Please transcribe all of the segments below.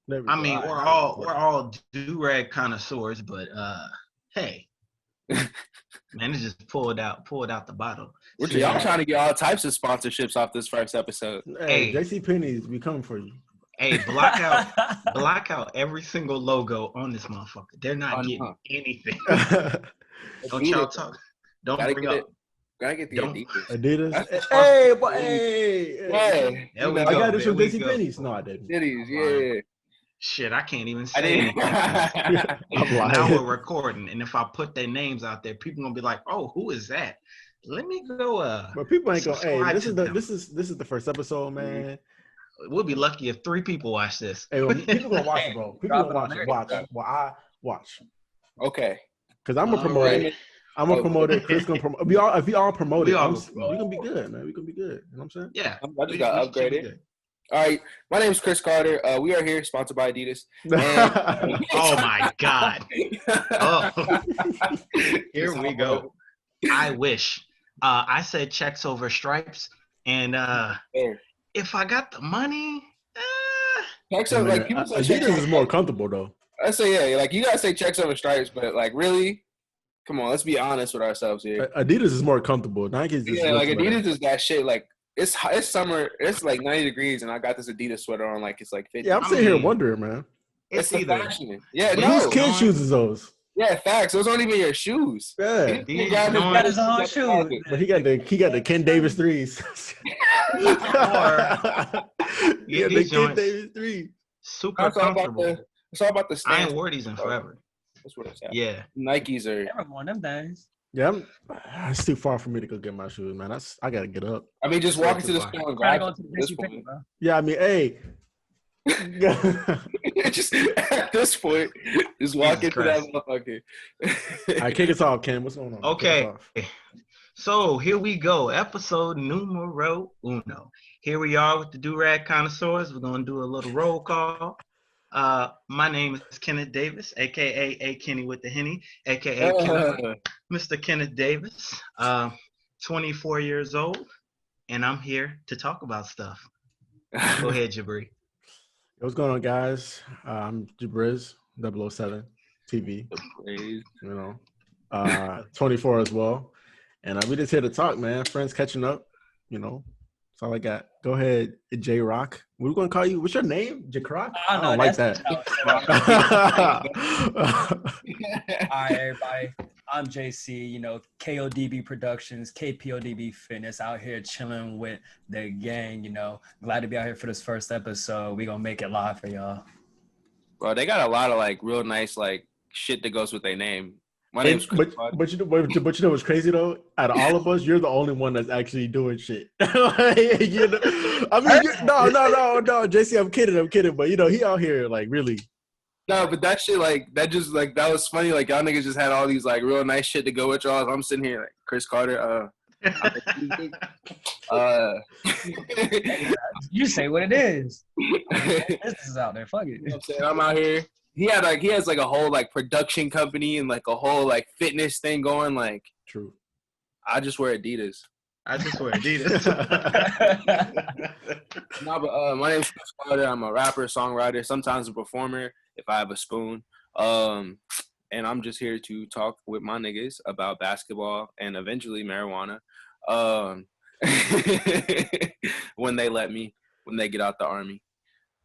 There we I go. mean, we're all Durag connoisseurs, but hey, man, it just pulled out the bottle. Y'all trying to get all types of sponsorships off this first episode. Hey, JC Penney's be coming for you. Hey, block out every single logo on this motherfucker. They're not getting anything. Don't y'all talk. Don't bring up. Gotta get the Adidas. Hey, boy, hey. There we I go. got this from JC Penney's. No, I didn't. Cities, yeah. Shit, I can't even say anything. Now we're recording, and if I put their names out there, people gonna be like, "Oh, who is that?" Let me go. But people ain't gonna. Hey, this is the first episode, man. We'll be lucky if 3 people watch this. Hey, well, people gonna watch it, bro. People gonna watch it. Watch. Well, I watch. Okay. Because I'm gonna promote it. I'm gonna promote it. Chris gonna promote. If we all promote it, we gonna be good, man. We gonna be good. You know what I'm saying? Yeah. I just got upgraded. All right, my name is Chris Carter. We are here, sponsored by Adidas. Oh my God! Oh, here we go. I wish. I said checks over stripes, and if I got the money, checks over like people say Adidas is more comfortable though. I say yeah, like you gotta say checks over stripes, but like really, come on, let's be honest with ourselves here. Adidas is more comfortable. Nike is just like Adidas is that shit like. It's summer. It's like 90 degrees, and I got this Adidas sweater on. Like it's like 50. Yeah, I'm sitting here wondering, man. It's either. Yeah, whose kid shoes is those? Yeah, facts. Those aren't even your shoes. Yeah, he got his own shoes. But he got the Ken Davis threes. Or the Ken Davis threes. Super comfortable. It's all about the stance. I ain't wore these in forever. That's what it's at. Yeah, Nikes are. Never worn them days. Yeah, it's too far for me to go get my shoes, man. I gotta get up. I mean, just walk into the store and grab them. Yeah, I mean, hey. Just at this point, just walk into that motherfucker. All right, kick us off, Ken. What's going on? Okay. So here we go. Episode numero uno. Here we are with the Durag Connoisseurs. We're gonna do a little roll call. My name is Kenneth Davis, aka A Kenny with the Henny, aka Mr. Kenneth Davis. 24 years old, and I'm here to talk about stuff. Go ahead, Jabri. What's going on, guys? I'm Jabriz 007 TV. You know, 24 as well, and we just here to talk, man. Friends catching up. You know, that's all I got. Go ahead, J Rock. What are we gonna call you? What's your name? J Rock? I don't like that. Hi, everybody. I'm JC. You know, KODB Productions, KPODB Fitness. Out here chilling with the gang. You know, glad to be out here for this first episode. We gonna make it live for y'all. Bro, they got a lot of like real nice like shit that goes with their name. My name's Chris. But you know what's crazy though? Out of all of us, you're the only one that's actually doing shit. You know? I mean, no, JC, I'm kidding. But you know, he out here like really. No, but that shit like that just like that was funny. Like y'all niggas just had all these like real nice shit to go with y'all. I'm sitting here like Chris Carter. You say what it is. This is out there. Fuck it. You know what I'm saying? I'm out here. He has like a whole like production company and like a whole like fitness thing going. Like, true. I just wear Adidas. No, but my name's Chris Carter. I'm a rapper, songwriter, sometimes a performer if I have a spoon. And I'm just here to talk with my niggas about basketball and eventually marijuana. When they let me, when they get out the army.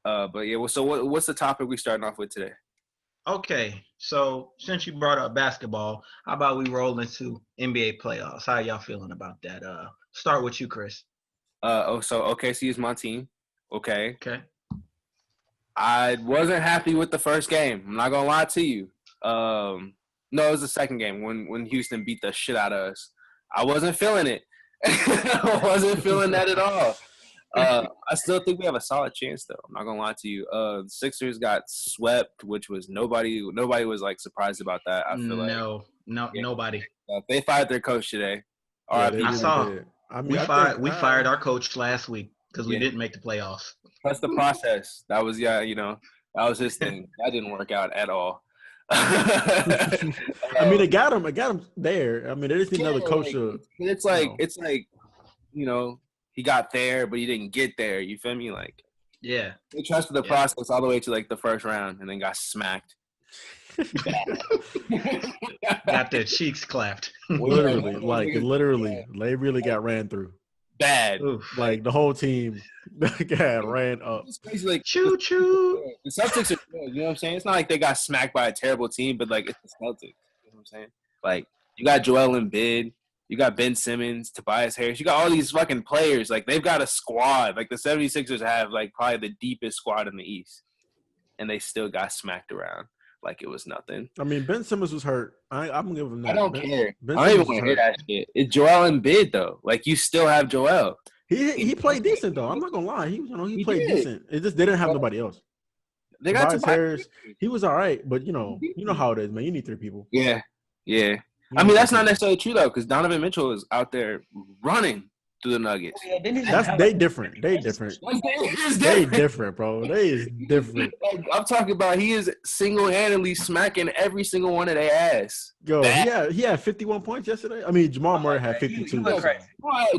But yeah, so what's the topic we starting off with today? Okay, so since you brought up basketball, how about we roll into NBA playoffs? How y'all feeling about that? Start with you, Chris. So OKC is my team. Okay. I wasn't happy with the first game. I'm not gonna lie to you. No, it was the second game when Houston beat the shit out of us. I wasn't feeling it. I wasn't feeling that at all. I still think we have a solid chance, though. I'm not gonna lie to you. The Sixers got swept, which was nobody was like surprised about that. I feel nobody. They fired their coach today. Yeah, I saw. I mean, we fired our coach last week because we didn't make the playoffs. That's the process. That was that was his thing. That didn't work out at all. I mean, it got him there. I mean, there is another coach. It's like he got there, but he didn't get there. You feel me? Like Yeah. They trusted the process all the way to like the first round and then got smacked. Got their cheeks clapped. literally, they really got ran through. Bad. Oof. Like the whole team got ran up. It's crazy. Like choo. The Celtics are good. You know what I'm saying? It's not like they got smacked by a terrible team, but like it's the Celtics. You know what I'm saying? Like you got Joel Embiid, you got Ben Simmons, Tobias Harris. You got all these fucking players. Like they've got a squad. Like the 76ers have like probably the deepest squad in the East, and they still got smacked around like it was nothing. I mean, Ben Simmons was hurt. I'm gonna give him that. I don't care. Ben I don't even want to hear that shit. It's Joel Embiid though. Like you still have Joel. He played decent though. I'm not gonna lie. He played decent. It just they didn't have nobody else. They got Tobias Harris. He was all right, but you know how it is, man. You need 3 people. Yeah. I mean, that's not necessarily true though, because Donovan Mitchell is out there running through the Nuggets. They different. They different, bro. They is different. Like, I'm talking about he is single-handedly smacking every single one of their ass. Yo, he had 51 points yesterday. I mean, Jamal Murray had 52.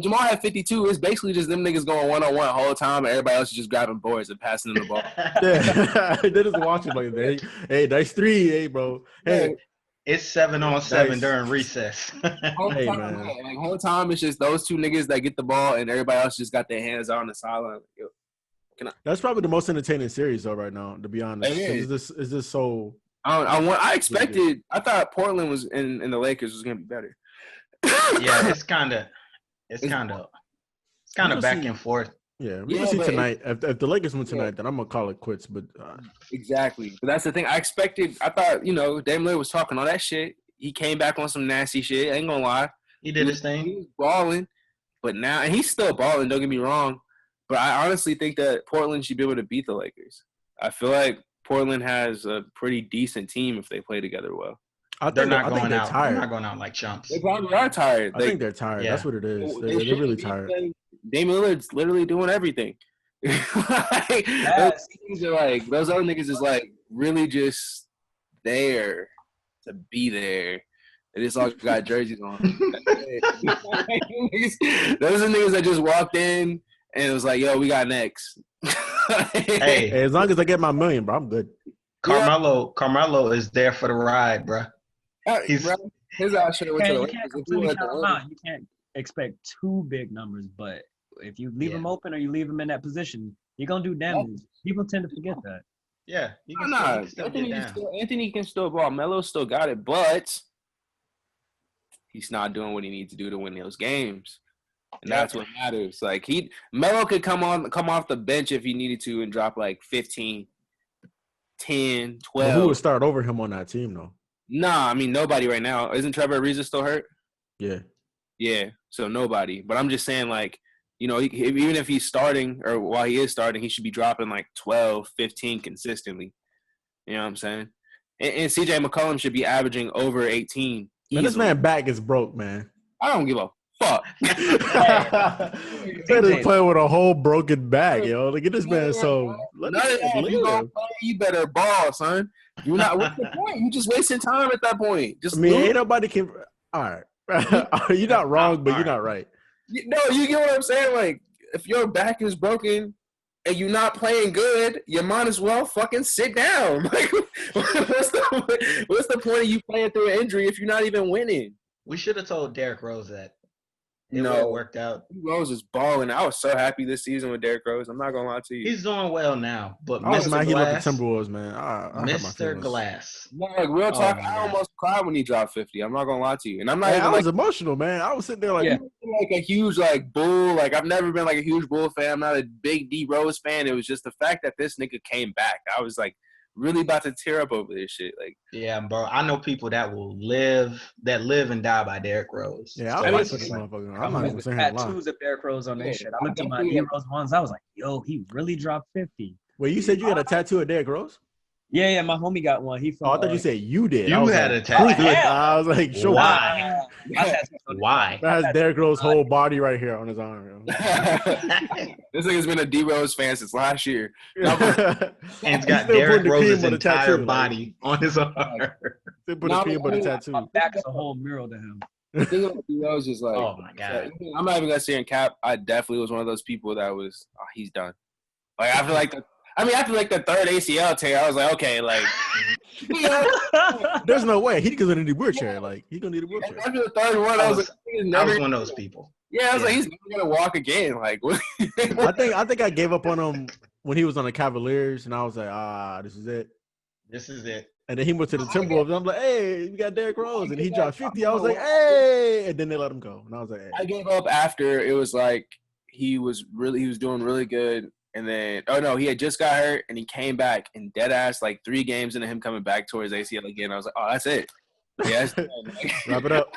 Jamal had 52. It's basically just them niggas going one-on-one the whole time, and everybody else is just grabbing boards and passing them the ball. Yeah, they just watching like, hey, nice 3, hey, bro. Hey. It's 7-on-7 during recess. Hey, man. Like, whole time it's just those 2 niggas that get the ball, and everybody else just got their hands out on the sideline. That's probably the most entertaining series though right now, to be honest. Is this so? I expected. I thought Portland was in the Lakers was gonna be better. Yeah, it's kind of back and forth. Yeah, we can see tonight. If the Lakers win tonight, then I'm gonna call it quits. But exactly. But that's the thing. I thought Dame Lillard was talking all that shit. He came back on some nasty shit. I ain't gonna lie. He did his thing. He was balling, but now and he's still balling. Don't get me wrong. But I honestly think that Portland should be able to beat the Lakers. I feel like Portland has a pretty decent team if they play together well. They're not going out. They're not going out like chumps. They probably are tired. I think they're tired. Yeah. That's what it is. They're really tired. Dame Lillard's literally doing everything. Those other niggas is like really just there to be there. They just all got jerseys on. Those are niggas that just walked in and it was like, yo, we got next. Hey, as long as I get my $1 million, bro, I'm good. Carmelo is there for the ride, bro. His ass should have went to the Lakers. You can't expect 2 big numbers, but if you leave him open or you leave him in that position, you're gonna do damage. People tend to forget that. Yeah, Anthony can still ball. Melo still got it, but he's not doing what he needs to do to win those games, and that's what matters. Like Melo could come off the bench if he needed to and drop like 15, 10, 12. Well, who would start over him on that team though? Nah, I mean nobody right now. Isn't Trevor Ariza still hurt? Yeah. So nobody. But I'm just saying, like, even if he's starting or while he is starting, he should be dropping like 12, 15 consistently. You know what I'm saying? And CJ McCollum should be averaging over 18. Man, this man back is broke, man. I don't give a fuck. That is playing with a whole broken back, yo. Look at this man. So you better ball, son. You're not. What's the point? You just wasting time at that point. Ain't nobody can. All right, you're not wrong, but you're not right. No, you get what I'm saying? Like, if your back is broken and you're not playing good, you might as well fucking sit down. Like, what's the point of you playing through an injury if you're not even winning? We should have told Derrick Rose that. It would have worked out. Rose is balling. I was so happy this season with Derrick Rose. I'm not gonna lie to you. He's doing well now, but Mr. Glass, he left the Timberwolves, man. Mr. Glass. No, like real talk, I almost cried when he dropped 50. I'm not gonna lie to you, and I'm not. I was emotional, man. I was sitting there like a huge Bull. Like I've never been like a huge Bull fan. I'm not a big D Rose fan. It was just the fact that this nigga came back. I was like really about to tear up over this shit. Like, yeah, bro. I know people that live and die by Derrick Rose. Yeah, I like this motherfucker. I'm not even saying tattoos of Derrick Rose on their shit. I looked at my Derrick Rose ones. I was like, yo, he really dropped 50. Wait, you said you had a tattoo of Derrick Rose? Yeah, my homie got one. I thought you said you did. You had a tattoo. I was like, sure. Why? Why? That has Derrick Rose's whole body right here on his arm. This nigga's been a D Rose fan since last year. And it's got Derrick Rose's entire body on his arm. They put a peanut butter tattoo. My back is a whole mural to him. The thing about D Rose is like, oh my god. I'm not even gonna say in cap. I definitely was one of those people that was, he's done. Like after like the third ACL tear, I was like, okay, like there's no way he's gonna need a wheelchair. Like he's gonna need a wheelchair. After the third one, I was one of those people. Yeah, I was like, he's never gonna walk again. Like, I think I gave up on him when he was on the Cavaliers, and I was like, this is it. This is it. And then he went to the Timberwolves, and I'm like, hey, we got Derrick Rose, and he dropped 50. I was like, hey, and then they let him go, and I was like, hey. I gave up after it was like he was doing really good. And then, he had just got hurt, and he came back in dead ass like 3 games into him coming back towards ACL again. I was like, oh, that's it. Yeah, wrap it up.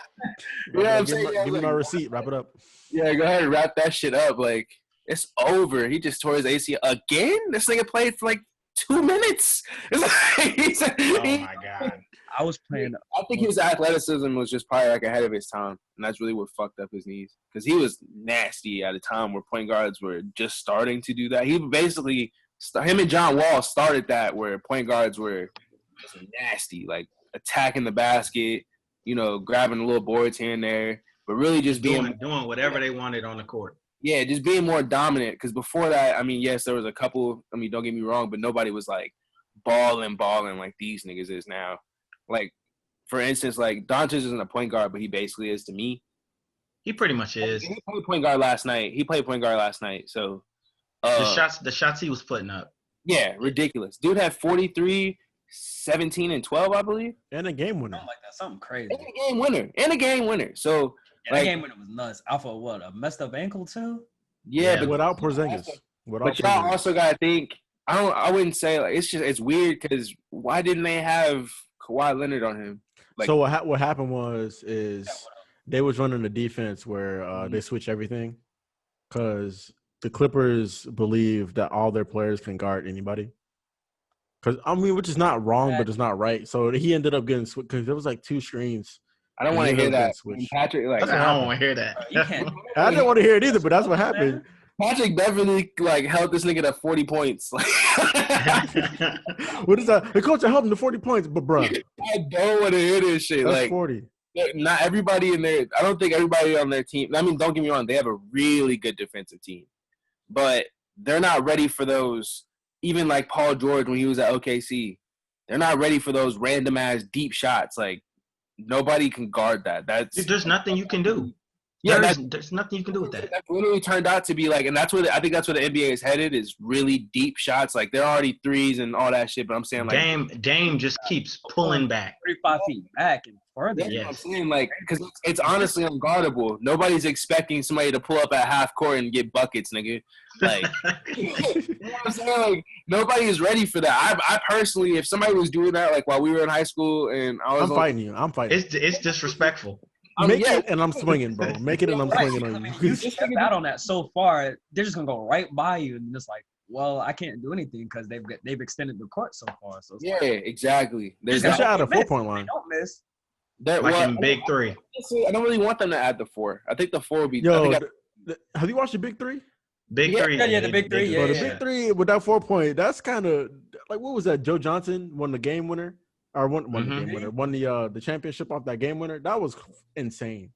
Give me my receipt. Wrap it up. Yeah, go ahead and wrap that shit up. Like, it's over. He just tore his ACL again. This nigga played for like 2 minutes. It's like, oh my god. I was playing. I think his athleticism was just probably like ahead of his time, and that's really what fucked up his knees. Because he was nasty at a time where point guards were just starting to do that. He basically, him and John Wall started that, where point guards were just nasty, like attacking the basket, grabbing the little boards here and there, but really just doing whatever they wanted on the court. Yeah, just being more dominant. Because before that, I mean, yes, there was a couple. I mean, don't get me wrong, but nobody was like balling like these niggas is now. Like, for instance, like Doncic isn't a point guard, but he basically is to me. He pretty much is. He played point guard last night. So the shots he was putting up. Yeah, ridiculous. Dude had 43, 17, and 12, I believe. And a game winner. Something like that. Something crazy. And a game winner. So that game winner was nuts. Alpha, a messed up ankle too? Yeah, but without Porzingis. But y'all also gotta think. I wouldn't say like it's weird because why didn't they have Kawhi Leonard on him? Like, so what happened is they was running a defense where they switch everything because the Clippers believe that all their players can guard anybody. Because which is not wrong, but it's not right. So he ended up getting switched because there was like 2 screens. I don't want to hear that. Patrick, I don't want to hear that. I didn't want to hear it either, but that's what happened. Patrick Beverly held this nigga to 40 points. What is that? The coach held him to 40 points, but bro, I don't want to hear this shit. That's 40. Not everybody in there. I don't think everybody on their team. I mean, don't get me wrong. They have a really good defensive team, but they're not ready for those. Even like Paul George when he was at OKC, they're not ready for those random ass deep shots. Like nobody can guard that. There's nothing you can do. Yeah, there's nothing you can do with that. That literally turned out to be like, and I think that's where the NBA is headed, is really deep shots. Like they're already threes and all that shit. But I'm saying like Dame just keeps pulling back 35 feet back and further. Yeah, I'm saying like because it's honestly unguardable. Nobody's expecting somebody to pull up at half court and get buckets, nigga. Like, you know what I'm saying? Like nobody is ready for that. I personally, if somebody was doing that, like while we were in high school, and I'm fighting you. I'm fighting. It's disrespectful. Make it and I'm swinging, bro. Make it and I'm swinging on you. You step out on that so far, they're just gonna go right by you and just like, well, I can't do anything because they've extended the court so far. So yeah, exactly. There's a shot at a 4-point line. Don't miss. In Big Three. I don't really want them to add the 4. I think the 4 would be. Have you watched the Big Three? Big Three. Yeah, the Big Three. The Big Three with that 4-point. That's kind of like what was that? Joe Johnson won the game winner. Or won the game winner, won the championship off that game winner. That was insane.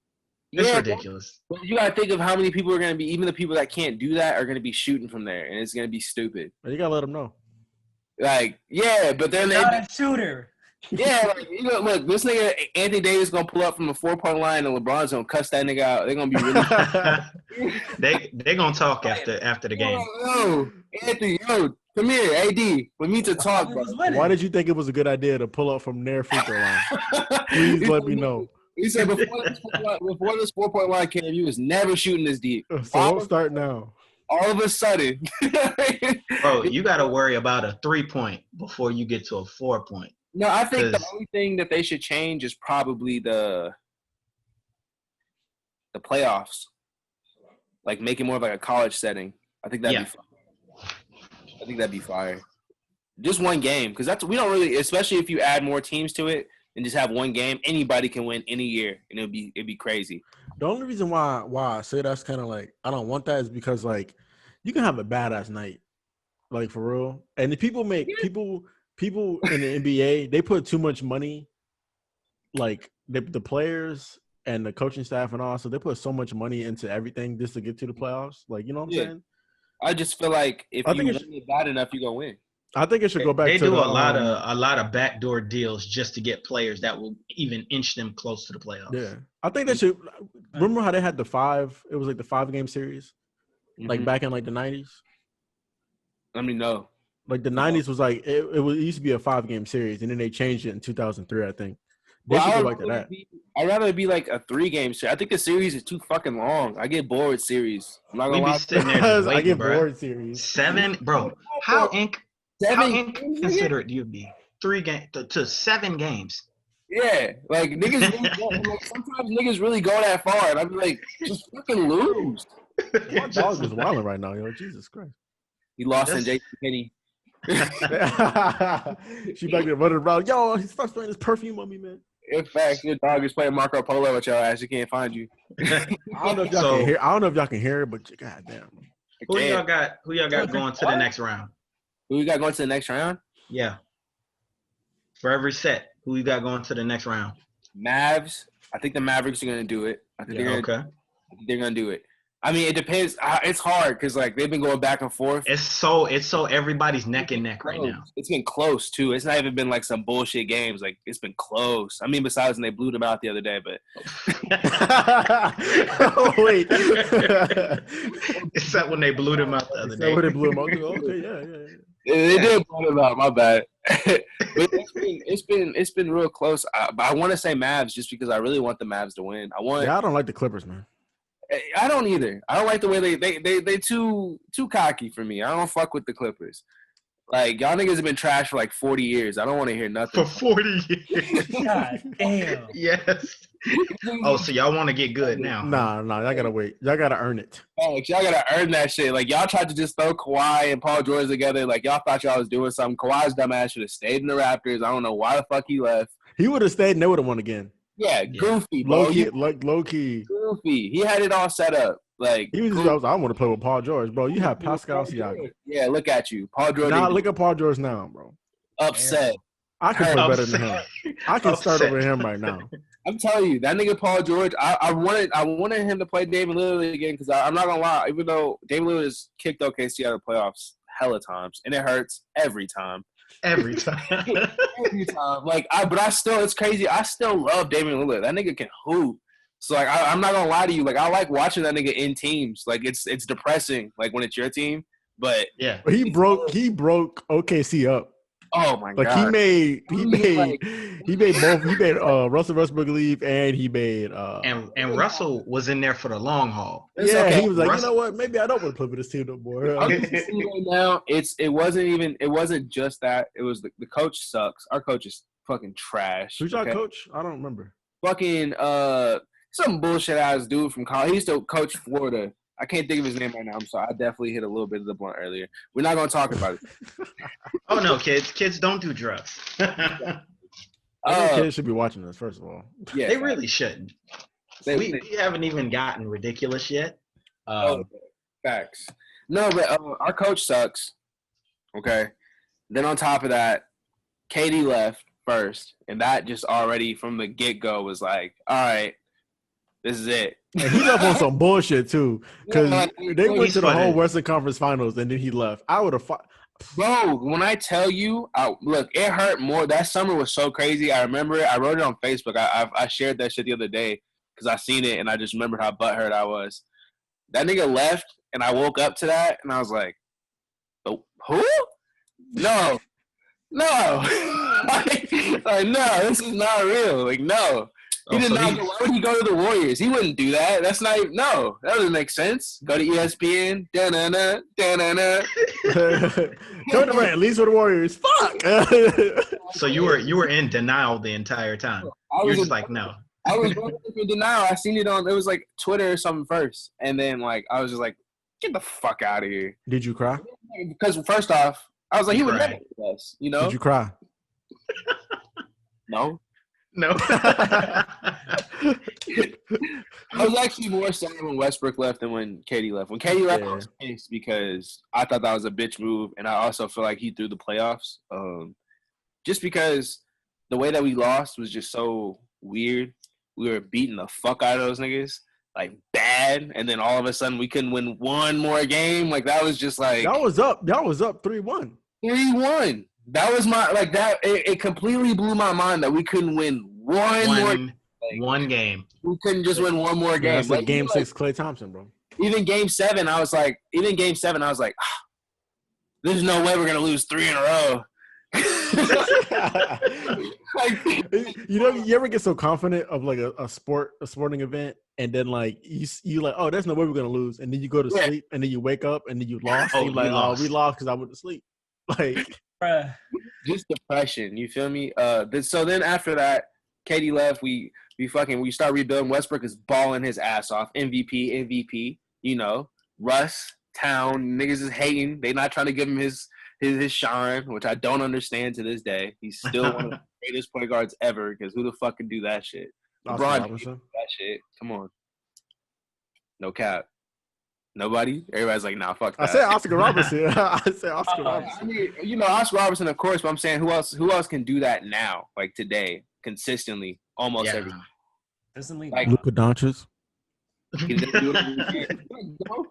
It's ridiculous. But you gotta think of how many people are gonna be. Even the people that can't do that are gonna be shooting from there, and it's gonna be stupid. You gotta let them know. Like, yeah, but then not a shooter. Yeah, like, look, this nigga Anthony Davis gonna pull up from the 4-point line, and LeBron's gonna cuss that nigga out. They're gonna be really. they gonna talk after the game. Yo, Anthony, come here, AD. We need to talk, bro. Why did you think it was a good idea to pull up from their free throw line? Please let me know. He said before this 4-point line came, you was never shooting this deep. So don't start now. All of a sudden. Bro, you got to worry about a 3-point before you get to a 4-point. No, I think the only thing that they should change is probably the playoffs. Like, make it more of like a college setting. I think that'd be fun. I think that'd be fire. Just one game, because we don't really, especially if you add more teams to it and just have one game, anybody can win any year, and it'd be crazy. The only reason why I say that's kind of like I don't want that is because like you can have a badass night, like for real, and the people in the NBA they put too much money, like the players and the coaching staff and all, so they put so much money into everything just to get to the playoffs. Like you know what I'm saying? I just feel like if you win it bad enough, you're gonna win. I think it should go back. They do a lot of backdoor deals just to get players that will even inch them close to the playoffs. Yeah, I think they should. Remember how they had the 5? It was like the 5-game series, like back in like the 90s. Let me know. Like the 90s was like it used to be a 5-game series, and then they changed it in 2003. I think they Well, should go back to that. I'd rather be like a 3-game series. I think the series is too fucking long. I get bored with series. I'm not gonna lie. Sitting there just waiting, I get bro. Bored series. 7, bro. How inconsiderate do you be? 3 games to 7 games. Yeah, like niggas. Like, sometimes niggas really go that far, and I'd be like, just fucking lose. My dog is wilding right now, yo. Jesus Christ. He lost in Jason Kenny. She back there running around. Yo, he starts spraying his perfume on me, man. In fact, your dog is playing Marco Polo with your ass. He can't find you. I don't know if y'all can hear. I don't know if y'all can hear it, but goddamn. Who y'all got going to the next round? Who you got going to the next round? Yeah. For every set, who you got going to the next round? Mavs. I think the Mavericks are gonna do it. I think they're gonna do it. I mean, it depends. It's hard because like they've been going back and forth. It's so everybody's neck and neck right now. It's been close too. It's not even been like some bullshit games. Like it's been close. I mean, besides when they blew them out the other day, but. Oh wait. Is that when they blew them out the other day? When they blew them out? Okay, yeah. They did blow them out. My bad. But it's been real close. But I want to say Mavs just because I really want the Mavs to win. I don't like the Clippers, man. I don't either. I don't like the way they too cocky for me. I don't fuck with the Clippers. Like y'all niggas have been trash for like 40 years. I don't want to hear nothing. For 40 years. God damn. Yes. Oh, so y'all want to get good now? Nah. Y'all gotta wait. Y'all gotta earn it. Like, y'all gotta earn that shit. Like y'all tried to just throw Kawhi and Paul George together. Like y'all thought y'all was doing something. Kawhi's dumbass should have stayed in the Raptors. I don't know why the fuck he left. He would have stayed and they would have won again. Yeah, goofy, bro. Low key. Goofy. He had it all set up. Like he was just, I want to play with Paul George, bro. You have Pascal Siakam. Yeah, look at you, Paul George. Now look at Paul George now, bro. Upset. I can play better than him. I can start over him right now. I'm telling you, that nigga Paul George. I wanted him to play David Lillard again because I'm not gonna lie. Even though David Lillard has kicked OKC out of the playoffs hella times, and it hurts every time. Every time. Like, it's crazy. I still love David Lillard. That nigga can hoop. So like, I'm not gonna lie to you. Like, I like watching that nigga in teams. Like, it's depressing. Like when it's your team, but yeah, he broke OKC up. Oh my god! Like he made Russell Westbrook leave, and he made and Russell was in there for the long haul. Yeah, okay. He was like, Russell, you know what? Maybe I don't want to play for this team no more. I'm right now, it wasn't just that. It was the coach sucks. Our coach is fucking trash. Who's our coach? I don't remember. Fucking some bullshit ass dude from college. He used to coach Florida. I can't think of his name right now. I'm sorry. I definitely hit a little bit of the blunt earlier. We're not going to talk about it. Oh, no, kids. Kids don't do drugs. Kids should be watching this, first of all. Yeah, they really shouldn't. We haven't even gotten ridiculous yet. Facts. No, but our coach sucks. Okay. Then on top of that, KD left first. And that just already from the get-go was like, all right, this is it. And he left on some bullshit too, because they went to the whole Western Conference Finals and then he left. I would have fought. Bro, when I tell you, look, it hurt more. That summer was so crazy. I remember it. I wrote it on Facebook. I shared that shit the other day because I seen it and I just remembered how butthurt I was. That nigga left and I woke up to that and I was like, oh, who? No. like, no, this is not real. Like, no. He did not. Why would he go to the Warriors? He wouldn't do that. That's not even. No, that doesn't make sense. Go to ESPN. Da-na-na, da-na-na. Go to at least for the Warriors. Fuck. So you were in denial the entire time. You're just like, no. I was in denial. I seen it on. It was like Twitter or something first, and then like I was just like, get the fuck out of here. Did you cry? Because first off, I was like, he would never do this. You know? Did you cry? No. No. I was actually more sad when Westbrook left than when KD left. When KD left, I was pissed because I thought that was a bitch move, and I also feel like he threw the playoffs. Just because the way that we lost was just so weird. We were beating the fuck out of those niggas. like bad, and then all of a sudden we couldn't win one more game. Like that was just like y'all was up 3-1. 3-1. That was my like that. It completely blew my mind that we couldn't win one game. We couldn't just win one more game. Yeah, that's like game 6, Klay Thompson, bro. Even game 7, I was like, there's no way we're gonna lose 3 in a row. Like, you ever get so confident of like a sporting event, and then like you like, oh, there's no way we're gonna lose, and then you go to sleep, and then you wake up, and then you lost. Oh, and you're like, lost. Oh, we lost because I went to sleep. Like, just depression. You feel me? So then after that, KD left. We start rebuilding. Westbrook is balling his ass off. MVP. You know, Russ, Town, niggas is hating. They not trying to give him his shine, which I don't understand to this day. He's still one of the greatest point guards ever, because who the fuck can do that shit? LeBron can do that shit. Come on. No cap. Nobody? Everybody's like, nah, fuck that. I said Oscar Robertson. Robertson. I mean, Oscar Robertson, of course, but I'm saying who else can do that now, like today, consistently, almost every time. Like Luka Doncic.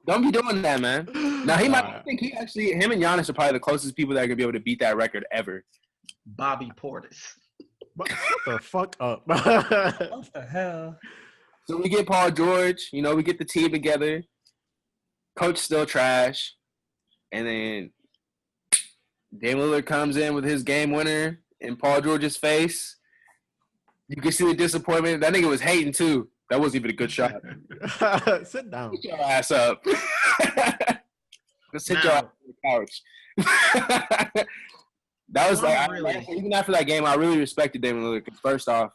Don't be doing that, man. Now he might think him and Giannis are probably the closest people that are gonna be able to beat that record ever. Bobby Portis. Shut the fuck up. What the hell? So we get Paul George, we get the team together. Coach still trash. And then Dame Lillard comes in with his game winner in Paul George's face. You can see the disappointment. That nigga was hating too. That wasn't even a good shot. Sit down. Sit your ass up. Just sit your ass on the couch. That was even after that game, I really respected Damian Lillard. Because first off,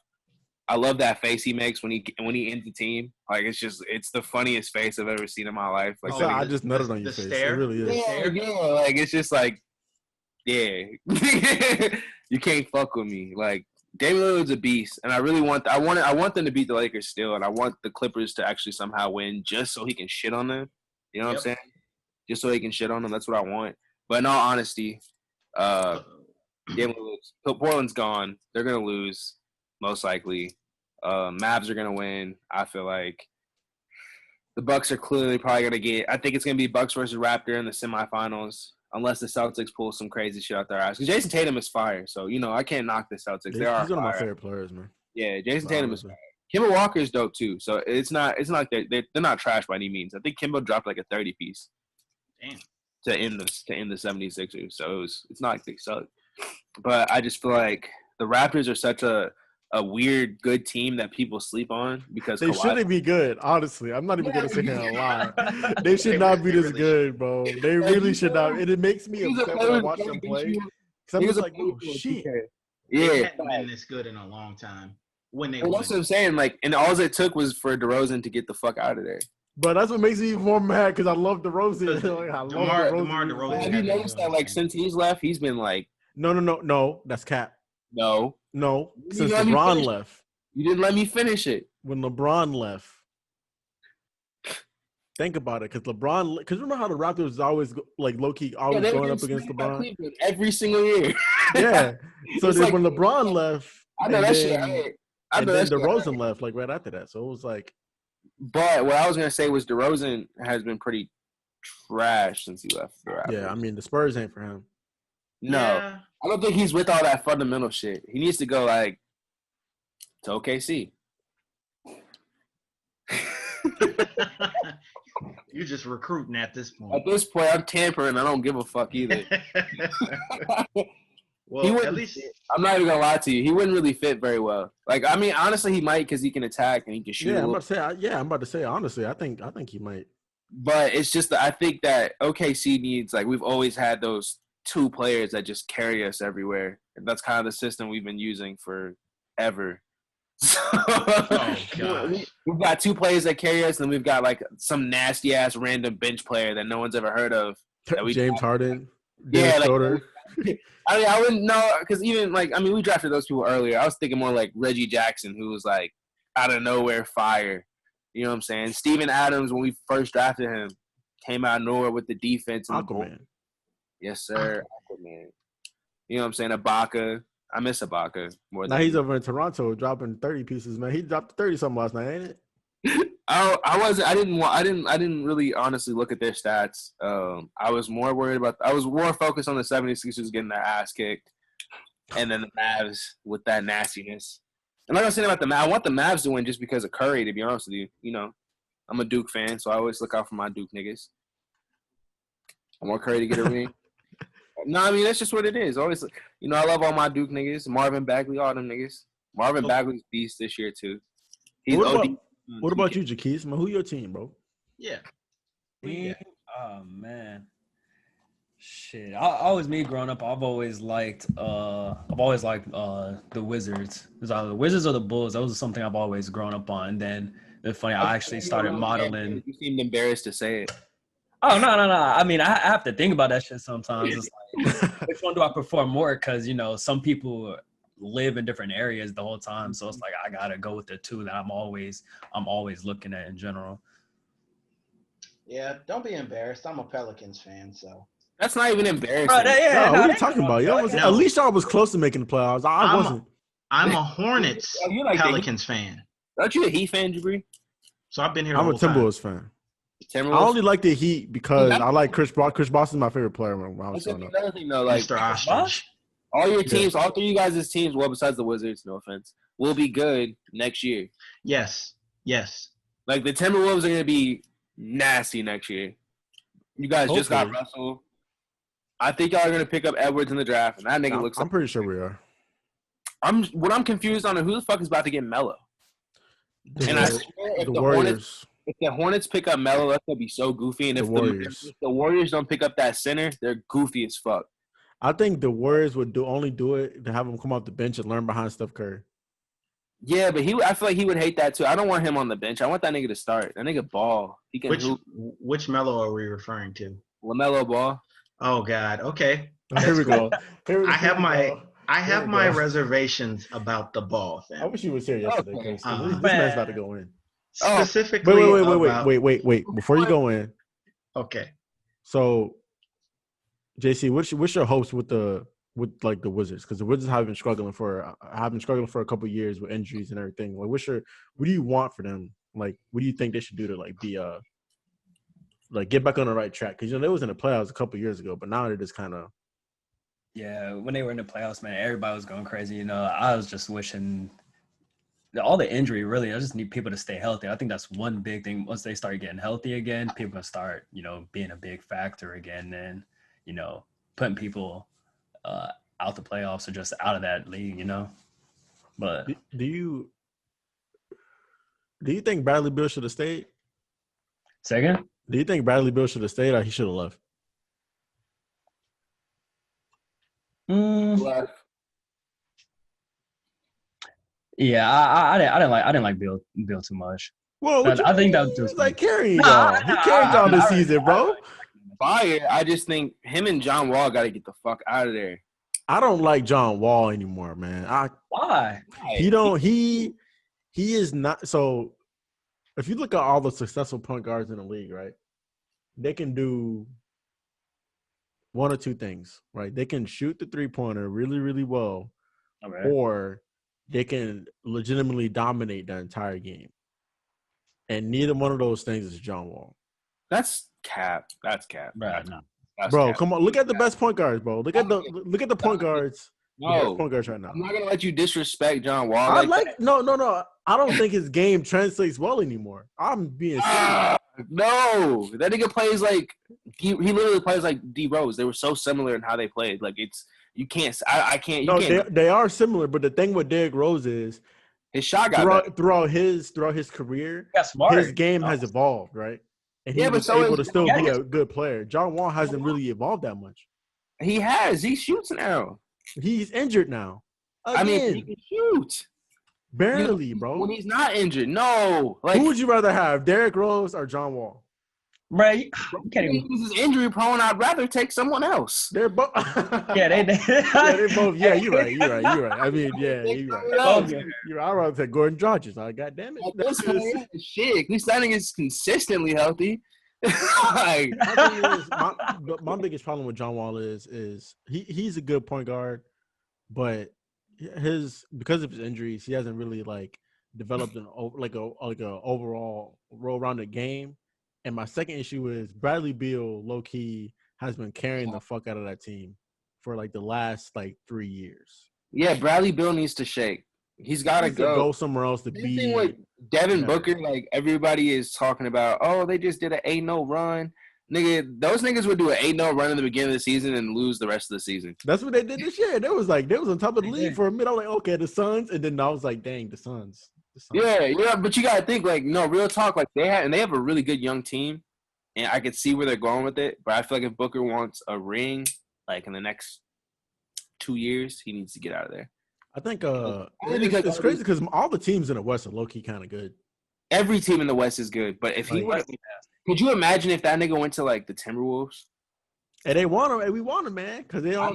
I love that face he makes when he ends the team. Like it's the funniest face I've ever seen in my life. Like I just nutted on your face. Stare? It really is. Yeah. Like it's just like, yeah, you can't fuck with me. Like Damian Lillard's a beast, and I want them to beat the Lakers still, and I want the Clippers to actually somehow win, just so he can shit on them. You know what I'm saying? Just so he can shit on them. That's what I want. But in all honesty, Portland's gone. They're gonna lose, most likely. Mavs are gonna win. I feel like the Bucks are clearly probably gonna get. I think it's gonna be Bucks versus Raptor in the semifinals. Unless the Celtics pull some crazy shit out their ass. Because Jason Tatum is fire. So, I can't knock the Celtics. He's one of my favorite players, man. Yeah, Jason Tatum is fire. Kemba Walker is dope, too. So, it's not like they're not trash by any means. I think Kemba dropped like a 30-piece. Damn. To end the 76ers. So, it's not like they suck. But I just feel like the Raptors are such a weird, good team that people sleep on because they shouldn't be good. Honestly, I'm not even gonna sit here and lie. They should not be this good, bro. They really should not. And it makes me upset when I watch them play. Because I'm just like, oh shit. Yeah, they haven't been this good in a long time. When they, that's what I'm saying. Like, and all it took was for DeRozan to get the fuck out of there. But that's what makes me even more mad because I love DeRozan. Like, I love DeRozan. Have you noticed that? Like, since he's left, he's been like, no, that's cap. No. Since LeBron left. You didn't let me finish it. When LeBron left. Think about it, because remember how the Raptors always like low-key always going up against LeBron? Every single year. Yeah. So then when LeBron left, I know that shit. And then DeRozan left like right after that. So it was like. But what I was gonna say was DeRozan has been pretty trash since he left the Raptors. Yeah, I mean the Spurs ain't for him. No, yeah. I don't think he's with all that fundamental shit. He needs to go like to OKC. You're just recruiting at this point. At this point, I'm tampering. I don't give a fuck either. Well, at least I'm not even gonna lie to you. He wouldn't really fit very well. Like, I mean, honestly, he might because he can attack and he can shoot. Yeah, I'm about to say. Honestly, I think he might. But it's just that I think that OKC needs, like, we've always had those two players that just carry us everywhere. And that's kind of the system we've been using forever. So, we've got two players that carry us, and then we've got like some nasty ass random bench player that no one's ever heard of. James Harden. Yeah, I wouldn't know because even like we drafted those people earlier. I was thinking more like Reggie Jackson, who was like out of nowhere fire. You know what I'm saying? Steven Adams, when we first drafted him, came out of nowhere with the defense and Aquaman. Yes, sir. Aquaman. You know what I'm saying? Ibaka. I miss Ibaka more than now he's over in Toronto dropping 30 pieces, man. He dropped 30-something last night, ain't it? I didn't really honestly look at their stats. I was more focused on the 76ers getting their ass kicked, and then the Mavs with that nastiness. And like I was saying about the Mavs, I want the Mavs to win just because of Curry. To be honest with you, you know, I'm a Duke fan, so I always look out for my Duke niggas. I want Curry to get a ring. No, I mean that's just what it is. Always, you know, I love all my Duke niggas. Marvin Bagley, all them niggas. Marvin Bagley's beast this year too. He's what about you, Jaquise? Man, who your team, bro? Yeah. Oh man, shit. Me growing up. I've always liked the Wizards. It was either the Wizards or the Bulls. That was something I've always grown up on. And then it's funny. I actually started modeling. You seemed embarrassed to say it. Oh no! I mean, I have to think about that shit sometimes. It's like, which one do I prefer more? Because you know, some people live in different areas the whole time, so it's like I gotta go with the two that I'm always looking at in general. Yeah, don't be embarrassed. I'm a Pelicans fan, so that's not even embarrassing. What are you talking about? At least y'all was close to making the playoffs. I wasn't. I'm a Hornets Pelicans fan. Aren't you a Heat fan, Jabri? So I've been here. I'm a Timberwolves fan. I only like the Heat because I like Chris Bosh. Chris Bosh is my favorite player when I was growing up. Another thing though, like Mr. Ostrich. All your teams, all three of you guys' teams, well, besides the Wizards, no offense, will be good next year. Yes. Like the Timberwolves are gonna be nasty next year. You guys just got Russell. I think y'all are gonna pick up Edwards in the draft, and that nigga looks. I'm pretty sure we are. I'm confused on who the fuck is about to get Melo. And I swear, if the Warriors. If the Hornets pick up Melo, that's gonna be so goofy. And if the Warriors don't pick up that center, they're goofy as fuck. I think the Warriors would only do it to have him come off the bench and learn behind Steph Curry. Yeah, but I feel like he would hate that too. I don't want him on the bench. I want that nigga to start. That nigga ball. He can which Melo are we referring to? LaMelo Ball. Oh God. Okay. Here we go. I have my reservations about the Ball thing. I wish you was here yesterday. This man's about to go in. Specifically, wait. Before you go in, okay. So, JC, what's your hopes with the Wizards? Because the Wizards have been struggling for a couple of years with injuries and everything. Like, what do you want for them? Like, what do you think they should do to get back on the right track? Because they was in the playoffs a couple of years ago, but now they're just kind of. Yeah, when they were in the playoffs, man, everybody was going crazy. I was just wishing. All the injury, really, I just need people to stay healthy. I think that's one big thing. Once they start getting healthy again, people can start, being a big factor again and, putting people out the playoffs or just out of that league, But do you think Bradley Beal should have stayed? Second? Do you think Bradley Beal should have stayed or he should have left? Left. Yeah, I didn't like Bill too much. Well, I think that was just like carrying y'all. He carried y'all this season, bro. Fire. I just think him and John Wall got to get the fuck out of there. I don't like John Wall anymore, man. Why? He is not. So if you look at all the successful point guards in the league, right, they can do one or two things, right? They can shoot the three-pointer really, really well, or they can legitimately dominate the entire game. And neither one of those things is John Wall. That's cap. That's cap. Right, no. Bro, cap. Come on. Look at the best point guards, bro. Look at the point guards. No. Point guards right now. I'm not going to let you disrespect John Wall. No. I don't think his game translates well anymore. I'm being serious. No. That nigga plays like he literally plays like D Rose. They were so similar in how they played. Like you can't. I can't. You can't. They are similar, but the thing with Derrick Rose is his shot got throughout his career. His game has evolved, right? And he was able to still be a good player. John Wall hasn't really evolved that much. He has. He shoots now. He's injured now. Again. I mean, he can shoot. Barely, bro. When he's not injured, no. Who would you rather have, Derrick Rose or John Wall? Right, you can't even. This is injury prone. I'd rather take someone else. They're both. They're both. Yeah, you're right. I mean, yeah, you're right. I'd rather take Gordon Dragic. God damn it. Shit, at least that nigga is consistently healthy. my biggest problem with John Wall is he's a good point guard, but because of his injuries, he hasn't really developed an overall roll-rounded game. And my second issue is Bradley Beal, low key, has been carrying the fuck out of that team for like the last 3 years. Yeah, Bradley Beal needs to shake. He's got to go somewhere else to be. Thing with Devin Booker, like everybody is talking about, oh, they just did an 8-0 run. Nigga, those niggas would do an 8-0 run in the beginning of the season and lose the rest of the season. That's what they did this year. They was on top of the league for a minute. I was like, okay, the Suns, and then I was like, dang, the Suns. Yeah, but you gotta think no, real talk. Like they have a really good young team, and I could see where they're going with it. But I feel like if Booker wants a ring, like in the next 2 years, he needs to get out of there. I think it's crazy because all the teams in the West are low key kind of good. Every team in the West is good, but if he were, could you imagine if that nigga went to like the Timberwolves? And they want him, and we want him, man, because they all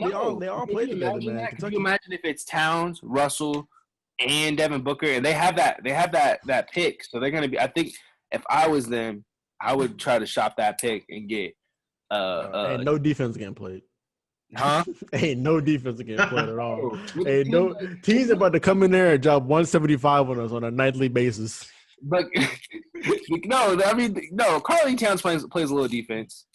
play together, man. Could you imagine if it's Towns, Russell, and Devin Booker, and they have that pick, so they're gonna be. I think if I was them, I would try to shop that pick and get. And no defense getting played. Huh? Ain't no defense getting played at all. Ain't no teams about to come in there and drop 175 on us on a nightly basis. But no, Karl Towns plays a little defense.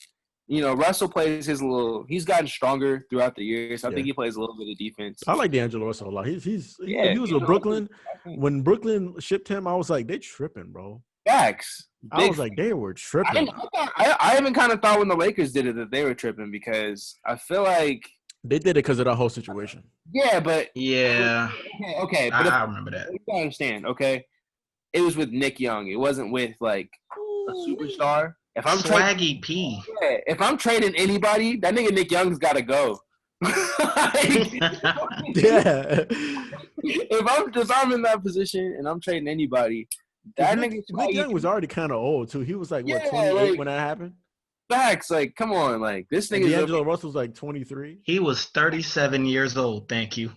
You know, Russell plays his little. He's gotten stronger throughout the years. I think he plays a little bit of defense. I like D'Angelo Russell a lot. He was with Brooklyn. When Brooklyn shipped him, I was like, they tripping, bro. Facts. I was like, they were tripping. I even kind of thought when the Lakers did it that they were tripping because I feel like they did it because of that whole situation. Yeah, but okay. But I remember that. You gotta understand, okay? It was with Nick Young. It wasn't with like a superstar. If I'm Swaggy P. Yeah, if I'm trading anybody, that nigga Nick Young's gotta go. Yeah. If I'm in that position and I'm trading anybody, that Nick Young was already kind of old too. He was like 28 when that happened. Facts, like come on, like this nigga. D'Angelo Russell's like 23. He was 37 years old. Thank you.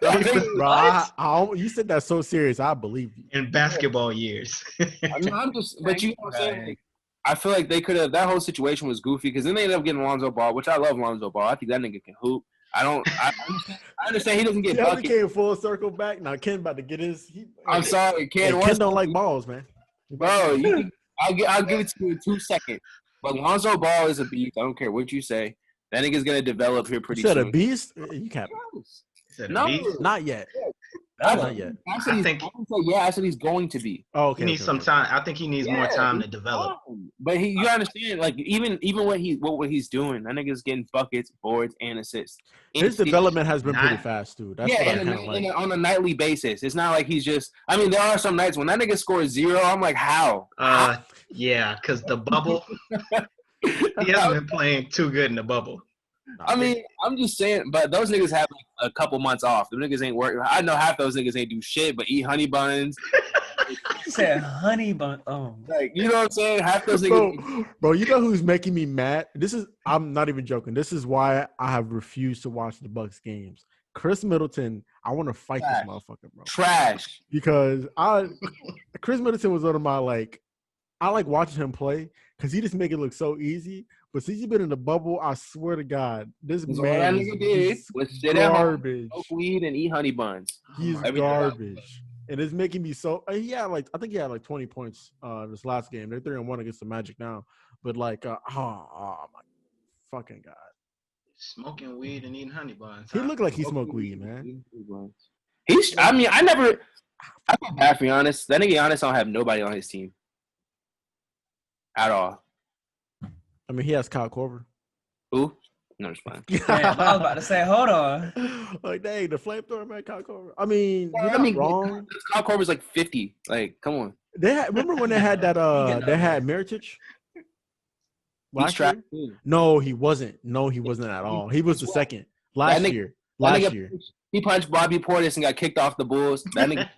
Bro, you said that so serious. I believe you. In basketball years. I'm just, but you know what I'm saying? Like, I feel like they could have. That whole situation was goofy because then they ended up getting Lonzo Ball, which I love Lonzo Ball. I think that nigga can hoop. I understand he doesn't get buckets. He came full circle back. Now Ken about to get his. I'm sorry, Ken. Ken don't like balls, man. Bro, I'll give it to you in 2 seconds. But Lonzo Ball is a beast. I don't care what you say. That nigga's gonna develop here pretty soon. You said a beast? You can't. No, not yet. Not yet. I said he's going to be. Oh, okay. He needs some time. I think he needs more time to develop. But you understand, like even what he's doing, that nigga's getting buckets, boards, and assists. His development has been pretty fast, dude. That's what I kind of like. On a nightly basis. It's not like he's just. I mean, there are some nights when that nigga scores 0. I'm like, how? Yeah, because the bubble. He hasn't been playing too good in the bubble. I mean, I'm just saying, but those niggas have like a couple months off. The niggas ain't working. I know half those niggas ain't do shit but eat honey buns. You said honey bun. Oh, like you know what I'm saying? Half those niggas. Bro, you know who's making me mad? I'm not even joking. This is why I have refused to watch the Bucks games. Chris Middleton, I want to fight this motherfucker, bro. Trash. Because Chris Middleton was one of my I like watching him play because he just make it look so easy. But since he's been in the bubble, I swear to God, this man is garbage. Smoke weed and eat honey buns. He's garbage. And it's making me so I think he had like 20 points this last game. They're 3-1 against the Magic now. But my fucking God. Smoking weed and eating honey buns. He looked like he smoked weed, man. I feel bad for Giannis. That nigga Giannis don't have nobody on his team. At all. I mean, he has Kyle Korver. Who? No, it's fine. I was about to say, hold on. Like, dang, the flamethrower, man, Kyle Korver. I mean, you're not wrong. Kyle Korver's like 50. Like, come on. Remember when they had that? They had Mirotic. Last year? No, he wasn't. No, he wasn't at all. He was the second last year. Last year. He punched Bobby Portis and got kicked off the Bulls. That nigga.